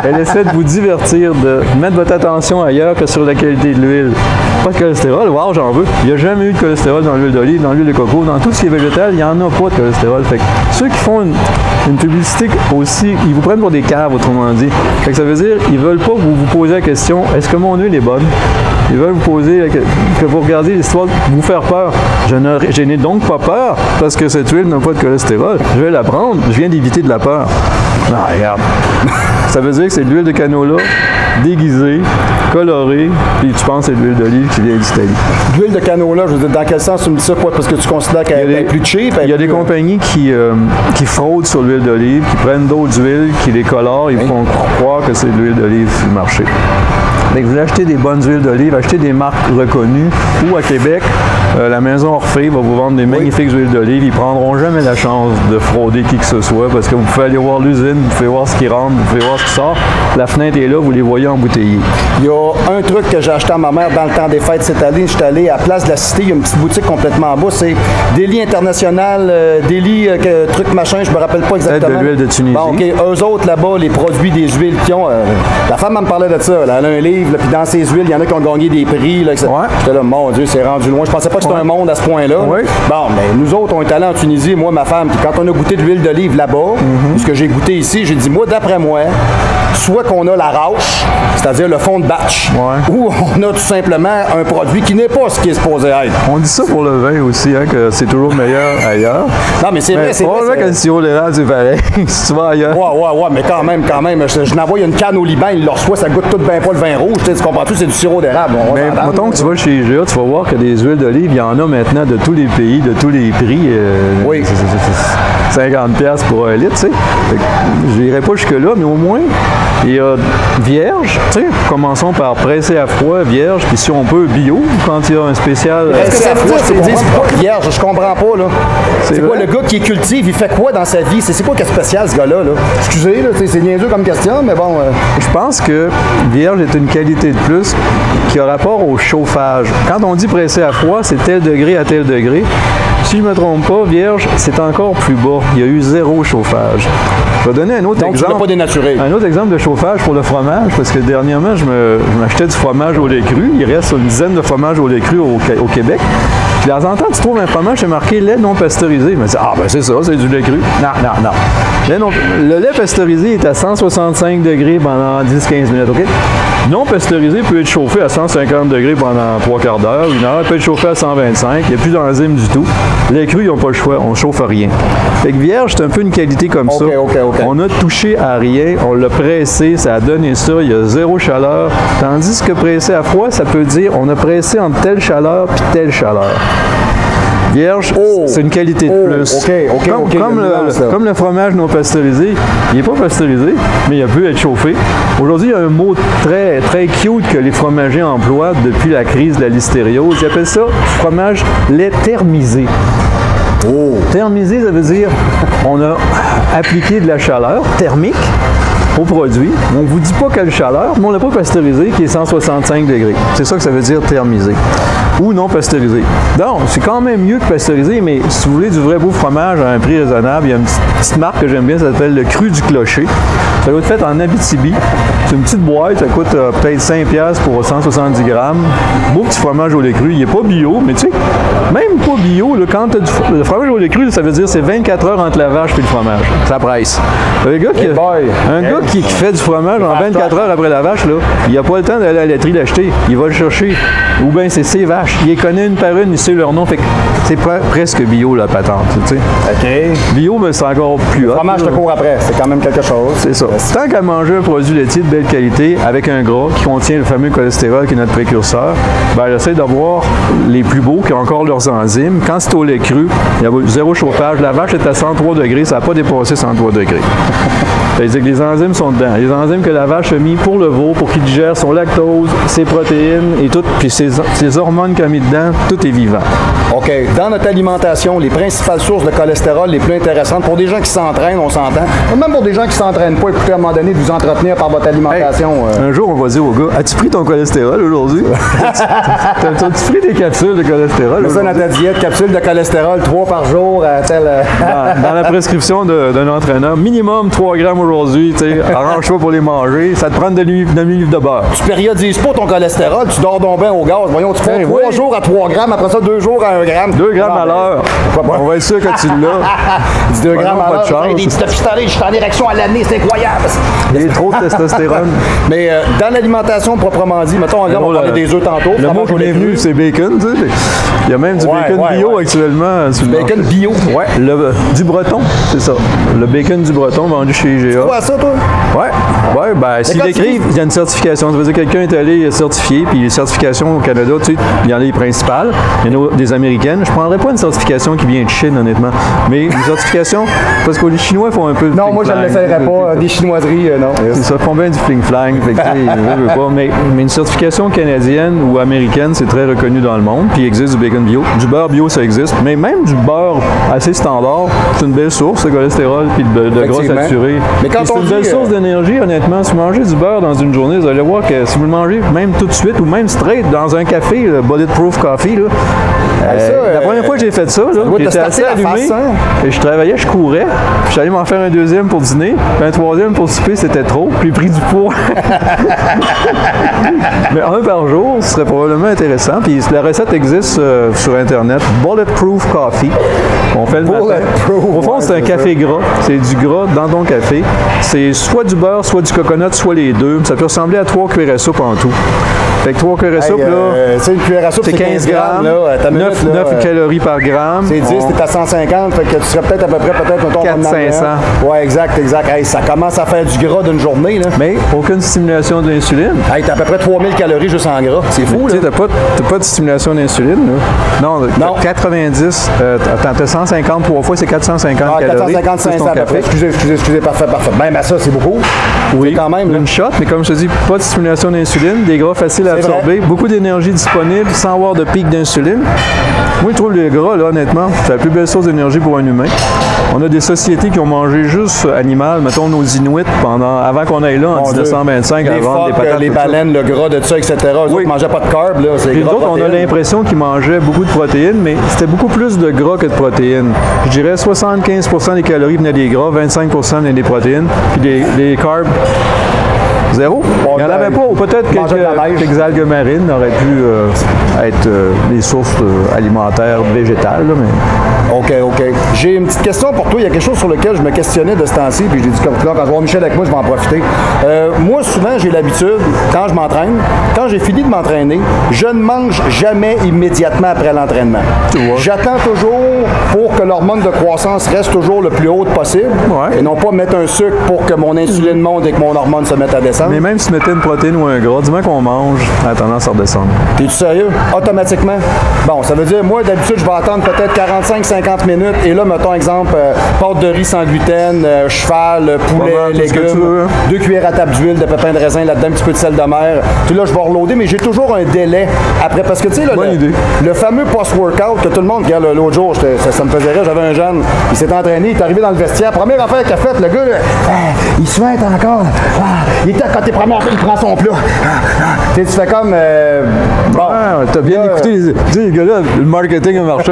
Elle essaie de vous divertir, de mettre votre attention ailleurs que sur la qualité de l'huile. Pas de cholestérol, wow, j'en veux. Il n'y a jamais eu de cholestérol dans l'huile d'olive, dans l'huile de coco, dans tout ce qui est végétal, il n'y en a pas de cholestérol. Fait que ceux qui font une publicité aussi, ils vous prennent pour des caves, autrement dit. Fait que ça veut dire, ils veulent pas que vous vous posez la question « est-ce que mon huile est bonne? » Ils veulent vous poser, que vous regardiez l'histoire, vous faire peur. Je n'ai donc pas peur parce que cette huile n'a pas de cholestérol. Je vais la prendre, je viens d'éviter de la peur. Non, regarde. Ça veut dire que c'est de l'huile de canola déguisée, colorée, puis tu penses que c'est de l'huile d'olive qui vient d'Italie. L'huile de canola, je veux dire, dans quel sens tu me dis ça? Parce que tu considères qu'elle est plus cheap? Il y a des compagnies qui fraudent sur l'huile d'olive, qui prennent d'autres huiles, qui les colorent, ils font croire que c'est de l'huile d'olive sur le marché. Donc, vous voulez acheter des bonnes huiles d'olive, achetez des marques reconnues. Ou à Québec, la maison Orphée va vous vendre des magnifiques huiles d'olive. Ils ne prendront jamais la chance de frauder qui que ce soit parce que vous pouvez aller voir l'usine, vous pouvez voir ce qui rentre, vous pouvez voir ce qui sort. La fenêtre est là, vous les voyez embouteillés. Il y a un truc que j'ai acheté à ma mère dans le temps des fêtes cette année. Je suis allé à Place de la Cité, il y a une petite boutique complètement en bas. C'est Délit International, Délit, truc machin, je me rappelle pas exactement. Peut-être de l'huile de Tunisie. Bon, OK, eux autres là-bas, les produits des huiles qu'ils ont. La femme elle me parlait de ça. Là. Elle a un livre. Puis dans ces huiles, il y en a qui ont gagné des prix. Là, j'étais là, mon Dieu, c'est rendu loin. Je pensais pas que c'était un monde à ce point-là. Bon, mais nous autres, on est allés en Tunisie, moi, ma femme, puis quand on a goûté de l'huile d'olive là-bas, ce que j'ai goûté ici, j'ai dit, moi, d'après moi, soit qu'on a la rauche, c'est-à-dire le fond de batch, ou on a tout simplement un produit qui n'est pas ce qui est supposé être. On dit ça pour le vin aussi, hein, que c'est toujours meilleur ailleurs. Non, mais c'est vrai, c'est vrai. Probablement que le sirop d'érable, c'est pareil, si tu vas ailleurs. Ouais, mais quand même. Je n'envoie une canne au Liban, il le reçoit, ça goûte tout bien pas le vin rouge. Tu comprends-tout, c'est du sirop d'érable. Mais mettons que tu vas chez IGA, tu vas voir que des huiles d'olive, il y en a maintenant de tous les pays, de tous les prix. Oui. 50$ pour un litre, tu sais. Je n'irai pas jusque-là, mais au moins, il y a vierge, tu sais, commençons par pressé à froid, vierge, puis si on peut, bio, quand il y a un spécial... Pressé à froid, c'est pas vierge, je comprends pas, là. C'est quoi, le gars qui cultive, il fait quoi dans sa vie? C'est quoi qui est spécial, ce gars-là, là? Excusez, là, c'est niaiseux comme question, mais bon... Je pense que vierge est une qualité de plus qui a rapport au chauffage. Quand on dit pressé à froid, c'est tel degré à tel degré. Si je ne me trompe pas, vierge, c'est encore plus bas. Il y a eu 0 chauffage. Je vais donner un autre exemple. Tu l'as pas dénaturé. Un autre exemple de chauffage pour le fromage, parce que dernièrement, je m'achetais du fromage au lait cru. Il reste une dizaine de fromages au lait cru au Québec. Puis de temps en temps, tu trouves un fromage, c'est marqué lait non pasteurisé. Je me dis, ben c'est ça, c'est du lait cru. Non. Le lait pasteurisé est à 165 degrés pendant 10-15 minutes, OK? Non pasteurisé peut être chauffé à 150 degrés pendant 3 quarts d'heure, 1 heure. Il peut être chauffé à 125. Il n'y a plus d'enzymes du tout. Lait cru, ils n'ont pas le choix. On ne chauffe rien. Fait que vierge, c'est un peu une qualité comme ça. On a touché à rien. On l'a pressé. Ça a donné ça. Il y a 0 chaleur. Tandis que pressé à froid, ça peut dire on a pressé entre telle chaleur puis telle chaleur. Vierge, c'est une qualité de plus. Comme le fromage non pasteurisé, il n'est pas pasteurisé, mais il peut être chauffé. Aujourd'hui, il y a un mot très, très cute que les fromagers emploient depuis la crise de la listériose. Ils appellent ça fromage lait thermisé. Thermisé, ça veut dire on a appliqué de la chaleur thermique au produit. On ne vous dit pas quelle chaleur, mais on l'a pas pasteurisé, qui est 165 degrés. C'est ça que ça veut dire thermisé. Ou non pasteurisé. Donc, c'est quand même mieux que pasteurisé, mais si vous voulez du vrai beau fromage à un prix raisonnable, il y a une petite marque que j'aime bien, ça s'appelle le Cru du Clocher. Ça doit être fait en Abitibi. C'est une petite boîte, ça coûte peut-être 5$ pour 170 grammes. Beau petit fromage au lait cru. Il n'est pas bio, mais tu sais, même pas bio, là, quand tu as le fromage au lait cru, ça veut dire c'est 24 heures entre la vache et le fromage. Ça presse. Un gars qui fait du fromage en 24 heures après la vache, là, il n'a pas le temps d'aller à la laiterie l'acheter. Il va le chercher. Ou bien c'est ses vaches. Il les connaît une par une, il sait leur nom. Fait que c'est presque bio, la patente. Tu sais. OK. Bio, mais c'est encore plus hot. Le fromage te court après. C'est quand même quelque chose. C'est ça. Tant qu'à manger un produit laitier de belle qualité avec un gras qui contient le fameux cholestérol qui est notre précurseur, ben j'essaie d'avoir les plus beaux qui ont encore leurs enzymes. Quand c'est au lait cru, il y a zéro chauffage. La vache est à 103 degrés, ça n'a pas dépassé 103 degrés. C'est-à-dire que les enzymes sont dedans. Les enzymes que la vache a mis pour le veau, pour qu'il digère son lactose, ses protéines et tout, puis ses hormones qu'elle a mis dedans, tout est vivant. OK. Dans notre alimentation, les principales sources de cholestérol les plus intéressantes, pour des gens qui s'entraînent, on s'entend, même pour des gens qui ne s'entraînent pas, écoutez, à un moment donné, de vous entretenir par votre alimentation. Hey, un jour, on va dire au gars, as-tu pris ton cholestérol aujourd'hui? As-tu pris des capsules de cholestérol? C'est ça dans ta diète, capsules de cholestérol, 3 par jour, dans la prescription d'un entraîneur, minimum 3 grammes aujourd'hui, tu sais, arrange-toi pour les manger, ça te prend demi-livre de beurre. Tu périodises pas ton cholestérol, tu dors donc bien au gaz. Voyons, tu fais 3 jours à 3 grammes, après ça 2 jours à 1 gramme. 2 grammes à l'heure. On va être sûr que tu l'as. 2 grammes à l'heure. Des petits pistolets, je suis en érection à l'année, c'est incroyable. Il y a trop de testostérone. Mais dans l'alimentation proprement dit, mettons, on va parler des œufs tantôt. Le mot qui m'est venu, c'est bacon, tu sais. Il y a même du bacon bio actuellement. Du bacon bio? Ouais, du breton, c'est ça. Le bacon du breton vendu chez IGA. Tu vois ça, toi? Ouais, ben, s'ils l'écrivent, il y a une certification. Ça veut dire que quelqu'un est allé certifier, puis les certifications au Canada, tu sais, il y en a les principales, il y en a des américaines. Je ne prendrais pas une certification qui vient de Chine, honnêtement. Mais une certification, parce que les Chinois font un peu de non, moi, je ne l'essayerais pas. Des chinoiseries, non. C'est ça, font bien du fling-flang. Mais une certification canadienne ou américaine, c'est très reconnu dans le monde, puis il existe du bacon bio. Du beurre bio, ça existe. Mais même du beurre assez standard, c'est une belle source de cholestérol puis de gras saturé. Mais quand c'est une belle source d'énergie, honnêtement. Si vous mangez du beurre dans une journée, vous allez voir que si vous le mangez même tout de suite ou même straight dans un café, le Bulletproof Coffee, là, la première fois que j'ai fait ça, j'étais assez allumé, et je travaillais, je courais, puis je suis allé m'en faire un deuxième pour dîner, puis un troisième pour souper, c'était trop, puis j'ai pris du poids. Mais un par jour, ce serait probablement intéressant, puis la recette existe sur Internet, Bulletproof Coffee. On fait le matin. Au fond, c'est un café gras, c'est du gras dans ton café. C'est soit du beurre, soit du coconut, soit les deux. Ça peut ressembler à 3 cuillères à soupe en tout. Fait que 3 cuillères à soupe, là, c'est une cuillère à soupe, c'est 15 grammes, là, 9 calories par gramme. C'est 10, t'es à 150, fait que tu serais peut-être à peu près, mettons, 400-500. Ouais, exact. Hey, ça commence à faire du gras d'une journée, là. Mais aucune stimulation de l'insuline. Hey, t'as à peu près 3000 calories juste en gras. C'est fou, là. Tu sais, t'as pas de stimulation d'insuline, là. Non. 90, t'as 150 3 fois, c'est 450 calories. 450, 500 à peu près. Excusez, parfait. Ben, ça, c'est beaucoup. Oui, quand même, une shot, mais comme je te dis, pas de stimulation d'insuline, des gras faciles à absorber, beaucoup d'énergie disponible sans avoir de pic d'insuline. Moi, je trouve le gras, là, honnêtement, c'est la plus belle source d'énergie pour un humain. On a des sociétés qui ont mangé juste animal, mettons nos Inuits, avant qu'on aille là, en 1925, à vendre des patates. Les baleines, le gras de ça, etc. Eux autres mangeaient pas de carbs, là. Les autres, on a l'impression qu'ils mangeaient beaucoup de protéines, mais c'était beaucoup plus de gras que de protéines. Je dirais 75% des calories venaient des gras, 25% venaient des protéines, puis les carbs, zéro. Il n'y en avait pas, ou peut-être quelques algues marines auraient pu être des sources alimentaires végétales. Là, mais... OK. J'ai une petite question pour toi. Il y a quelque chose sur lequel je me questionnais de ce temps-ci, puis je l'ai dit comme quand je vois Michel avec moi, je vais en profiter. Moi, souvent, j'ai l'habitude, quand je m'entraîne, quand j'ai fini de m'entraîner, je ne mange jamais immédiatement après l'entraînement. J'attends toujours pour que l'hormone de croissance reste toujours le plus haute possible, et non pas mettre un sucre pour que mon insuline monte et que mon hormone se mette à descendre. Mais même si tu mettais une protéine ou un gras, dis-moi qu'on mange, elle a tendance à redescendre. T'es-tu sérieux? Automatiquement? Bon, ça veut dire, moi, d'habitude, je vais attendre peut-être 45-50 minutes. Et là, mettons, exemple, pâte de riz sans gluten, cheval, poulet, légumes, 2 cuillères à table d'huile, de pépins de raisin, là-dedans, un petit peu de sel de mer. Puis là, je vais reloader, mais j'ai toujours un délai après. Parce que, tu sais, le fameux post-workout que tout le monde, regarde, l'autre jour, ça me faisait rire, j'avais un jeune, il s'est entraîné, il est arrivé dans le vestiaire. Première affaire qu'il a faite, le gars, il se fait encore. Il est à côté première fois, il prend son plat. Tu fais comme. Bon. T'as bien écouté les gars-là, le marketing a marché.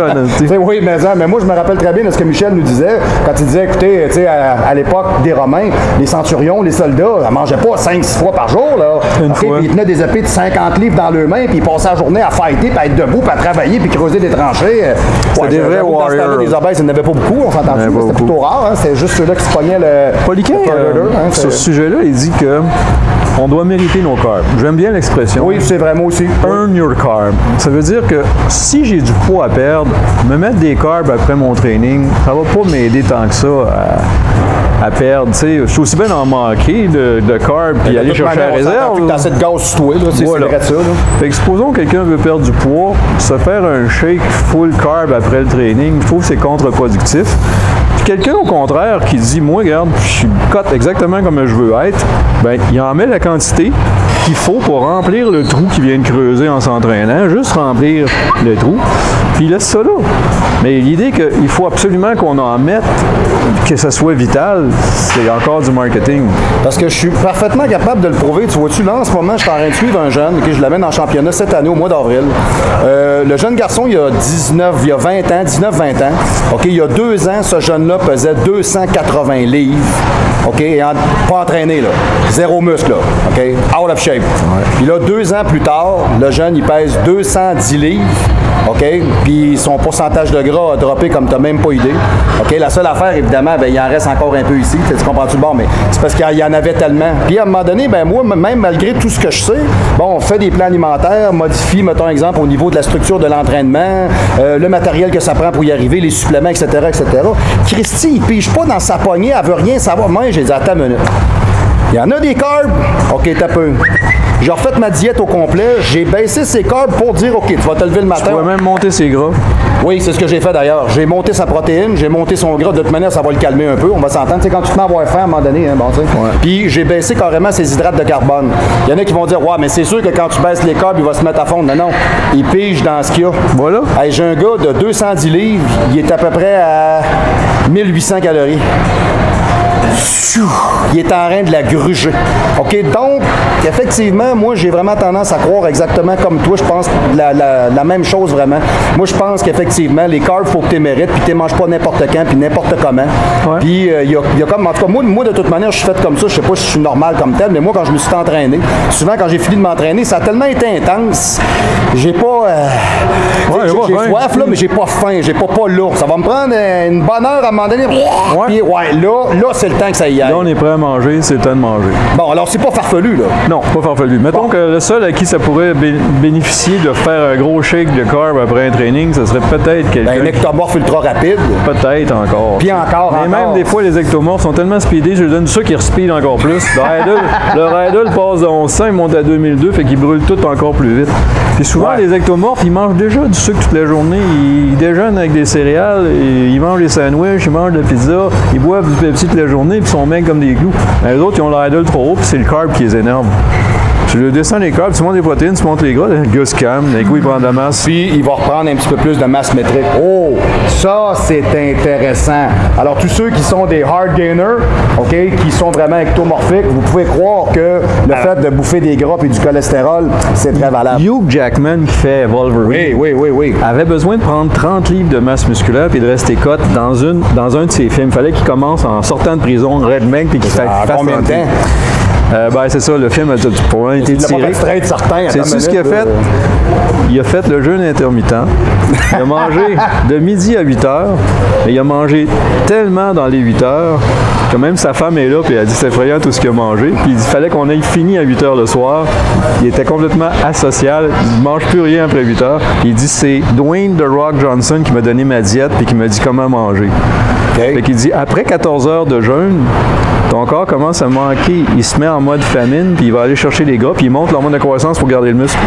Oui, mais moi, je me rappelle très bien de ce que Michel nous disait quand il disait, écoutez, à l'époque des Romains, les centurions, les soldats, ils mangeaient pas 5-6 fois par jour. Là. Puis ils tenaient des épées de 50 livres dans leurs mains, puis ils passaient la journée à fighter, puis à être debout, puis à travailler, puis creuser des tranchées. C'est des vrais warriors. Des obèses, il n'y en avait pas beaucoup, on s'entend. C'était plutôt rare. Hein. C'était juste ceux-là qui se pognaient le. Poliquin, sur ce sujet-là, il dit que on doit mériter nos carbs. J'aime bien l'expression. Oui, c'est vrai, moi aussi. Earn your carb. Ça veut dire que si j'ai du poids à perdre, me mettre des carbs après mon training, ça va pas m'aider tant que ça à perdre. T'sais, je suis aussi bien en manquer de carbs puis aller chercher la réserve. Tu as assez de gaz sur toi, là, c'est vrai de ça. Là. Fait que supposons que quelqu'un veut perdre du poids, se faire un shake full carb après le training, je trouve que c'est contre-productif. Puis quelqu'un au contraire qui dit, moi, regarde, je suis cote exactement comme je veux être, ben il en met la quantité qu'il faut pour remplir le trou qu'il vient de creuser en s'entraînant, juste remplir le trou, puis il laisse ça là. Mais l'idée qu'il faut absolument qu'on en mette, que ça soit vital, c'est encore du marketing. Parce que je suis parfaitement capable de le prouver. Tu vois-tu, là, en ce moment, je suis en train de suivre un jeune, que je l'amène en championnat cette année, au mois d'avril. Le jeune garçon, il a 20 ans, 19-20 ans. OK, il y a 2 ans, ce jeune-là pesait 280 livres. OK, pas entraîné, là. Zéro muscle, là. OK, out of shape. Puis là, 2 ans plus tard, le jeune, il pèse 210 livres. OK? Puis son pourcentage de gras a droppé comme tu n'as même pas idée. OK? La seule affaire, évidemment, ben, il en reste encore un peu ici. Tu comprends-tu le bord? Mais c'est parce qu'il y en avait tellement. Puis à un moment donné, ben moi, même malgré tout ce que je sais, bon, on fait des plans alimentaires, modifie, mettons exemple, au niveau de la structure de l'entraînement, le matériel que ça prend pour y arriver, les suppléments, etc., etc. Christy, il pige pas dans sa poignée, elle veut rien savoir. Moi, j'ai dit, attends une minute. Il y en a des carbs. OK, t'as peu. J'ai refait ma diète au complet. J'ai baissé ses carbs pour dire, OK, tu vas te lever le matin. Tu pourrais même monter ses gras. Oui, c'est ce que j'ai fait d'ailleurs. J'ai monté sa protéine, j'ai monté son gras. De toute manière, ça va le calmer un peu. On va s'entendre. Tu sais, quand tu te mets à avoir faim à un moment donné, hein, bon, tu sais. Ouais. Puis j'ai baissé carrément ses hydrates de carbone. Il y en a qui vont dire, ouais, mais c'est sûr que quand tu baisses les carbs, il va se mettre à fond. Non, non. Il pige dans ce qu'il y a. Voilà. Hey, j'ai un gars de 210 livres. Il est à peu près à 1800 calories. Il est en train de la gruger. OK? Donc, effectivement, moi, j'ai vraiment tendance à croire exactement comme toi. Je pense la même chose vraiment. Moi, je pense qu'effectivement, les carbs, il faut que tu les mérites, puis tu les manges pas n'importe quand, puis n'importe comment. Ouais. Puis, il y a comme, en tout cas, moi, de toute manière, je suis fait comme ça. Je sais pas si je suis normal comme tel, mais moi, quand je me suis entraîné, souvent, quand j'ai fini de m'entraîner, ça a tellement été intense. J'ai pas. J'ai soif, là, mais j'ai pas faim. J'ai pas lourd. Ça va me prendre une bonne heure à un moment donné. Ouais. Puis, ouais, là, c'est le temps que ça y aille. Là, on est prêt à manger, c'est le temps de manger. Bon, alors, c'est pas farfelu, là. Non, pas farfelu. Mettons que le seul à qui ça pourrait bénéficier de faire un gros shake de carb après un training, ce serait peut-être quelqu'un. Un ectomorphe ultra rapide. Peut-être encore. Puis encore. Mais même des fois, les ectomorphes sont tellement speedés, je lui donne ça qui respeed encore plus. Le Riddle passe de 1100, il monte à 2002, fait qu'il brûle tout encore plus vite. Puis souvent, les ectomorphes, ils mangent déjà du sucre toute la journée. Ils déjeunent avec des céréales, ils mangent des sandwichs, ils mangent de la pizza, ils boivent du Pepsi toute la journée, puis ils sont mecs comme des clous. Les autres, ils ont le Riddle trop haut, puis c'est le carb qui les énerve. Tu lui descends les carbs, tu montes les protéines, tu montes les gras, le gars se calme, d'un coup il prend de la masse. Puis il va reprendre un petit peu plus de masse métrique. Oh, ça c'est intéressant. Alors tous ceux qui sont des hard gainers, OK, qui sont vraiment ectomorphiques, vous pouvez croire que le fait de bouffer des gras et du cholestérol, c'est très valable. Hugh Jackman qui fait Wolverine avait besoin de prendre 30 livres de masse musculaire et de rester cut dans un de ses films. Il fallait qu'il commence en sortant de prison, Red Meg, puis qu'il fasse combien de temps? Ben, c'est ça, le film a pour un été tiré. C'est ce qu'il a fait. Il a fait le jeûne intermittent. Il a mangé de midi à 8 heures. Et il a mangé tellement dans les 8 heures que même sa femme est là et elle a dit c'est effrayant tout ce qu'il a mangé. Puis il fallait qu'on ait fini à 8 heures le soir. Il était complètement asocial. Il ne mange plus rien après 8 heures. Il dit c'est Dwayne The Rock Johnson qui m'a donné ma diète et qui m'a dit comment manger. Okay. Fait qu'il dit après 14 heures de jeûne, ton corps commence à manquer. Il se met en mode famine, puis il va aller chercher les gras, puis il monte l'hormone de croissance pour garder le muscle.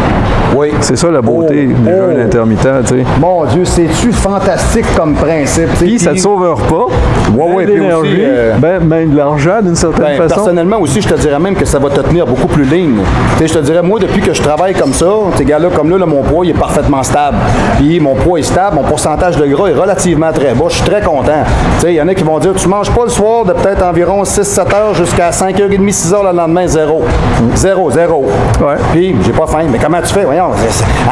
Oui. C'est ça la beauté du jeûne intermittent, tu sais. Mon Dieu, c'est-tu fantastique comme principe. Puis ça te sauve un repas, de l'énergie, même de l'argent d'une certaine façon. Personnellement aussi, je te dirais même que ça va te tenir beaucoup plus ligne. Je te dirais, moi, depuis que je travaille comme ça, ces gars-là, comme là, mon poids, il est parfaitement stable. Puis mon poids est stable, mon pourcentage de gras est relativement très bas. Je suis très content. Il y en a qui vont dire, tu manges pas le soir de peut-être environ 6 7 heures jusqu'à 5h30, 6 heures le lendemain, zéro. Zéro. Ouais. Puis, j'ai pas faim. Mais comment tu fais? Voyons,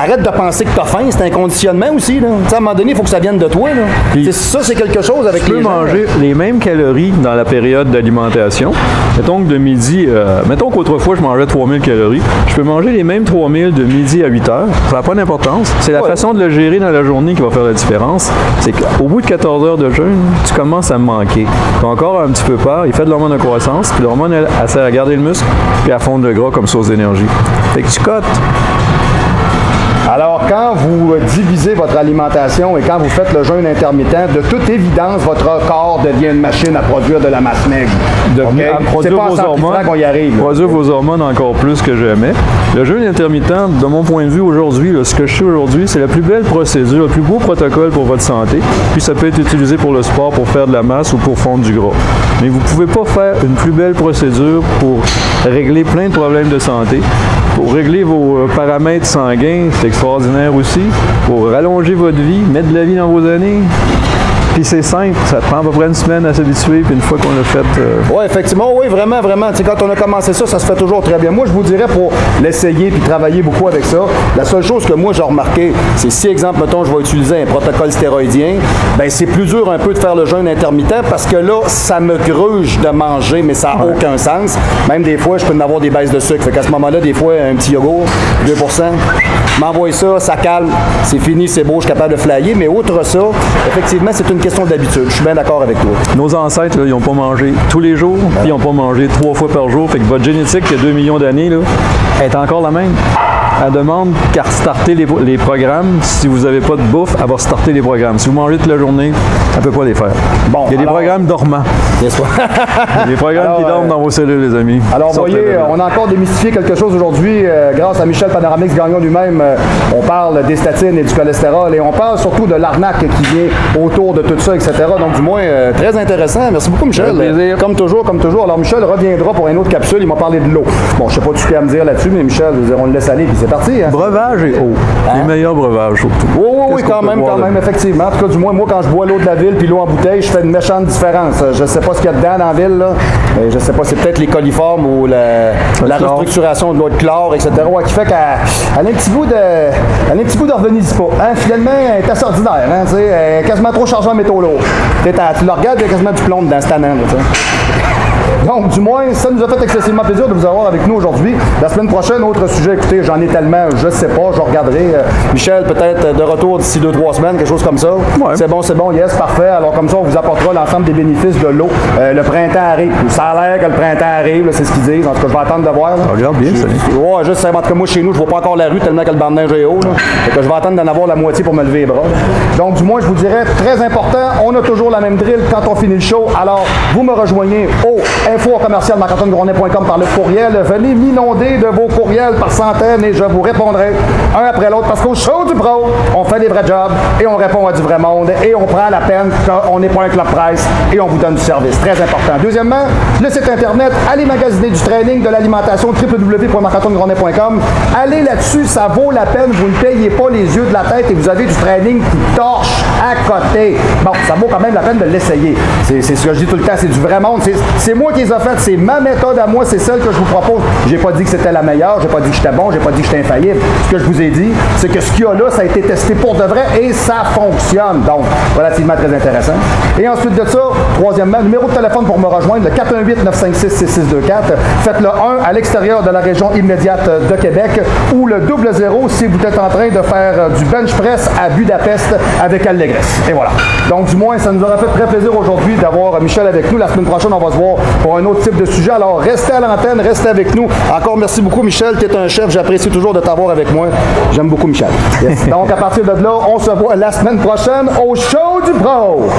arrête de penser que t'as faim, c'est un conditionnement aussi. Là. À un moment donné, il faut que ça vienne de toi. Là. Ça, c'est quelque chose avec les gens. Tu peux manger les mêmes calories dans la période d'alimentation. Mettons que de midi, mettons qu'autrefois, je mangeais 3000 calories. Je peux manger les mêmes 3000 de midi à 8 heures. Ça n'a pas d'importance. C'est la façon de le gérer dans la journée qui va faire la différence. C'est qu'au bout de 14 heures de jeûne, tu commences à me manquer. Tu as encore un petit peu peur. Il fait de l'hormone de croissance. Puis l'hormone, elle sert à garder le muscle puis à fondre le gras comme source d'énergie. Fait que tu cotes. Alors, quand vous divisez votre alimentation et quand vous faites le jeûne intermittent, de toute évidence, votre corps devient une machine à produire de la masse maigre. À produire vos hormones, qu'on y arrive. Produire vos hormones encore plus que jamais. Le jeûne intermittent, de mon point de vue aujourd'hui, ce que je sais aujourd'hui, c'est la plus belle procédure, le plus beau protocole pour votre santé. Puis ça peut être utilisé pour le sport, pour faire de la masse ou pour fondre du gras. Mais vous ne pouvez pas faire une plus belle procédure pour régler plein de problèmes de santé, pour régler vos paramètres sanguins, c'est extraordinaire aussi, pour rallonger votre vie, mettre de la vie dans vos années. Puis c'est simple, ça prend à peu près une semaine à s'habituer, puis une fois qu'on l'a fait... Oui, effectivement, oui, vraiment. Tu sais, quand on a commencé ça, ça se fait toujours très bien. Moi, je vous dirais, pour l'essayer puis travailler beaucoup avec ça, la seule chose que moi, j'ai remarqué, c'est si, exemple, mettons, je vais utiliser un protocole stéroïdien, ben c'est plus dur un peu de faire le jeûne intermittent parce que là, ça me gruge de manger, mais ça n'a aucun sens. Même des fois, je peux en avoir des baisses de sucre. Fait qu'à ce moment-là, des fois, un petit yogourt, 2%, m'envoie ça calme, c'est fini, c'est beau, je suis capable de flyer. Mais outre ça, effectivement, c'est une question d'habitude. Je suis bien d'accord avec toi. Nos ancêtres, là, ils n'ont pas mangé tous les jours, puis ils n'ont pas mangé 3 fois par jour. Fait que votre génétique, il y a 2 millions d'années, là, est encore la même. Elle demande qu'à restarter les programmes. Si vous n'avez pas de bouffe, elle va restarter les programmes. Si vous mangez toute la journée, elle ne peut pas les faire. Bon, il y a des programmes dormants. Il y a des programmes qui dorment dans vos cellules, les amis. Alors, vous voyez, on a encore démystifié quelque chose aujourd'hui grâce à Michel Panoramix-Gagnon lui-même. On parle des statines et du cholestérol et on parle surtout de l'arnaque qui vient autour de tout ça, etc. Donc, du moins, très intéressant. Merci beaucoup, Michel. Comme toujours. Alors, Michel reviendra pour une autre capsule. Il m'a parlé de l'eau. Bon, je ne sais pas tout ce qu'il y a à me dire là-dessus, mais Michel, on le laisse aller puis c'est parti. Hein? Breuvage et eau. Hein? Les meilleurs breuvages, surtout. Oui, quand même, effectivement. En tout cas, du moins, moi, quand je bois l'eau de la ville puis l'eau en bouteille, je fais une méchante différence. Je ne sais pas ce qu'il y a dedans dans la ville, là. Je ne sais pas, c'est peut-être les coliformes ou la restructuration de l'eau de chlore, etc. Ouais, qui fait qu'elle a un petit goût de revenir pas. Hein? Finalement, elle est assez ordinaire. Hein? Elle est quasiment trop chargée en métaux lourds. Tu le regardes, il y a quasiment du plomb dans ce tannant. Donc, du moins, ça nous a fait excessivement plaisir de vous avoir avec nous aujourd'hui. La semaine prochaine, autre sujet. Écoutez, j'en ai tellement, je ne sais pas, je regarderai. Michel, peut-être de retour d'ici 2-3 semaines, quelque chose comme ça. Ouais. C'est bon, yes, parfait. Alors, comme ça, on vous apportera l'ensemble des bénéfices de l'eau. Le printemps arrive. Ça a l'air que le printemps arrive, c'est ce qu'ils disent. En tout cas, je vais attendre de voir. Regarde bien, ça. Ouais, juste, en tout cas, moi, chez nous, je ne vois pas encore la rue tellement que le banc de neige est haut. Je vais attendre d'en avoir la moitié pour me lever les bras. Donc, du moins, je vous dirais, très important, on a toujours la même drill quand on finit le show. Alors, vous me rejoignez au info@marc-antoine-grondin.com par le courriel. Venez m'inonder de vos courriels par centaines et je vous répondrai un après l'autre parce qu'au show du pro, on fait des vrais jobs et on répond à du vrai monde et on prend la peine qu'on n'est pas un club presse et on vous donne du service. Très important. Deuxièmement, le site internet, allez magasiner du training, de l'alimentation, www.marc-antoine-grondin.com. Allez là-dessus, ça vaut la peine. Vous ne payez pas les yeux de la tête et vous avez du training qui torche à côté. Bon, ça vaut quand même la peine de l'essayer. C'est ce que je dis tout le temps, c'est du vrai monde. C'est moi qui les ai faites, c'est ma méthode à moi, c'est celle que je vous propose. J'ai pas dit que c'était la meilleure, j'ai pas dit que j'étais bon, j'ai pas dit que j'étais infaillible. Ce que je vous ai dit, c'est que ce qu'il y a là, ça a été testé pour de vrai et ça fonctionne. Donc, relativement très intéressant. Et ensuite de ça, troisièmement, numéro de téléphone pour me rejoindre, le 418-956-6624. Faites le 1 à l'extérieur de la région immédiate de Québec ou le 00 si vous êtes en train de faire du bench press à Budapest avec Allegris. Et voilà. Donc, du moins, ça nous aura fait très plaisir aujourd'hui d'avoir Michel avec nous. La semaine prochaine, on va se voir pour un autre type de sujet. Alors, restez à l'antenne, restez avec nous. Encore merci beaucoup, Michel. Tu es un chef. J'apprécie toujours de t'avoir avec moi. J'aime beaucoup, Michel. Yes. Donc, à partir de là, on se voit la semaine prochaine au Show du Pro.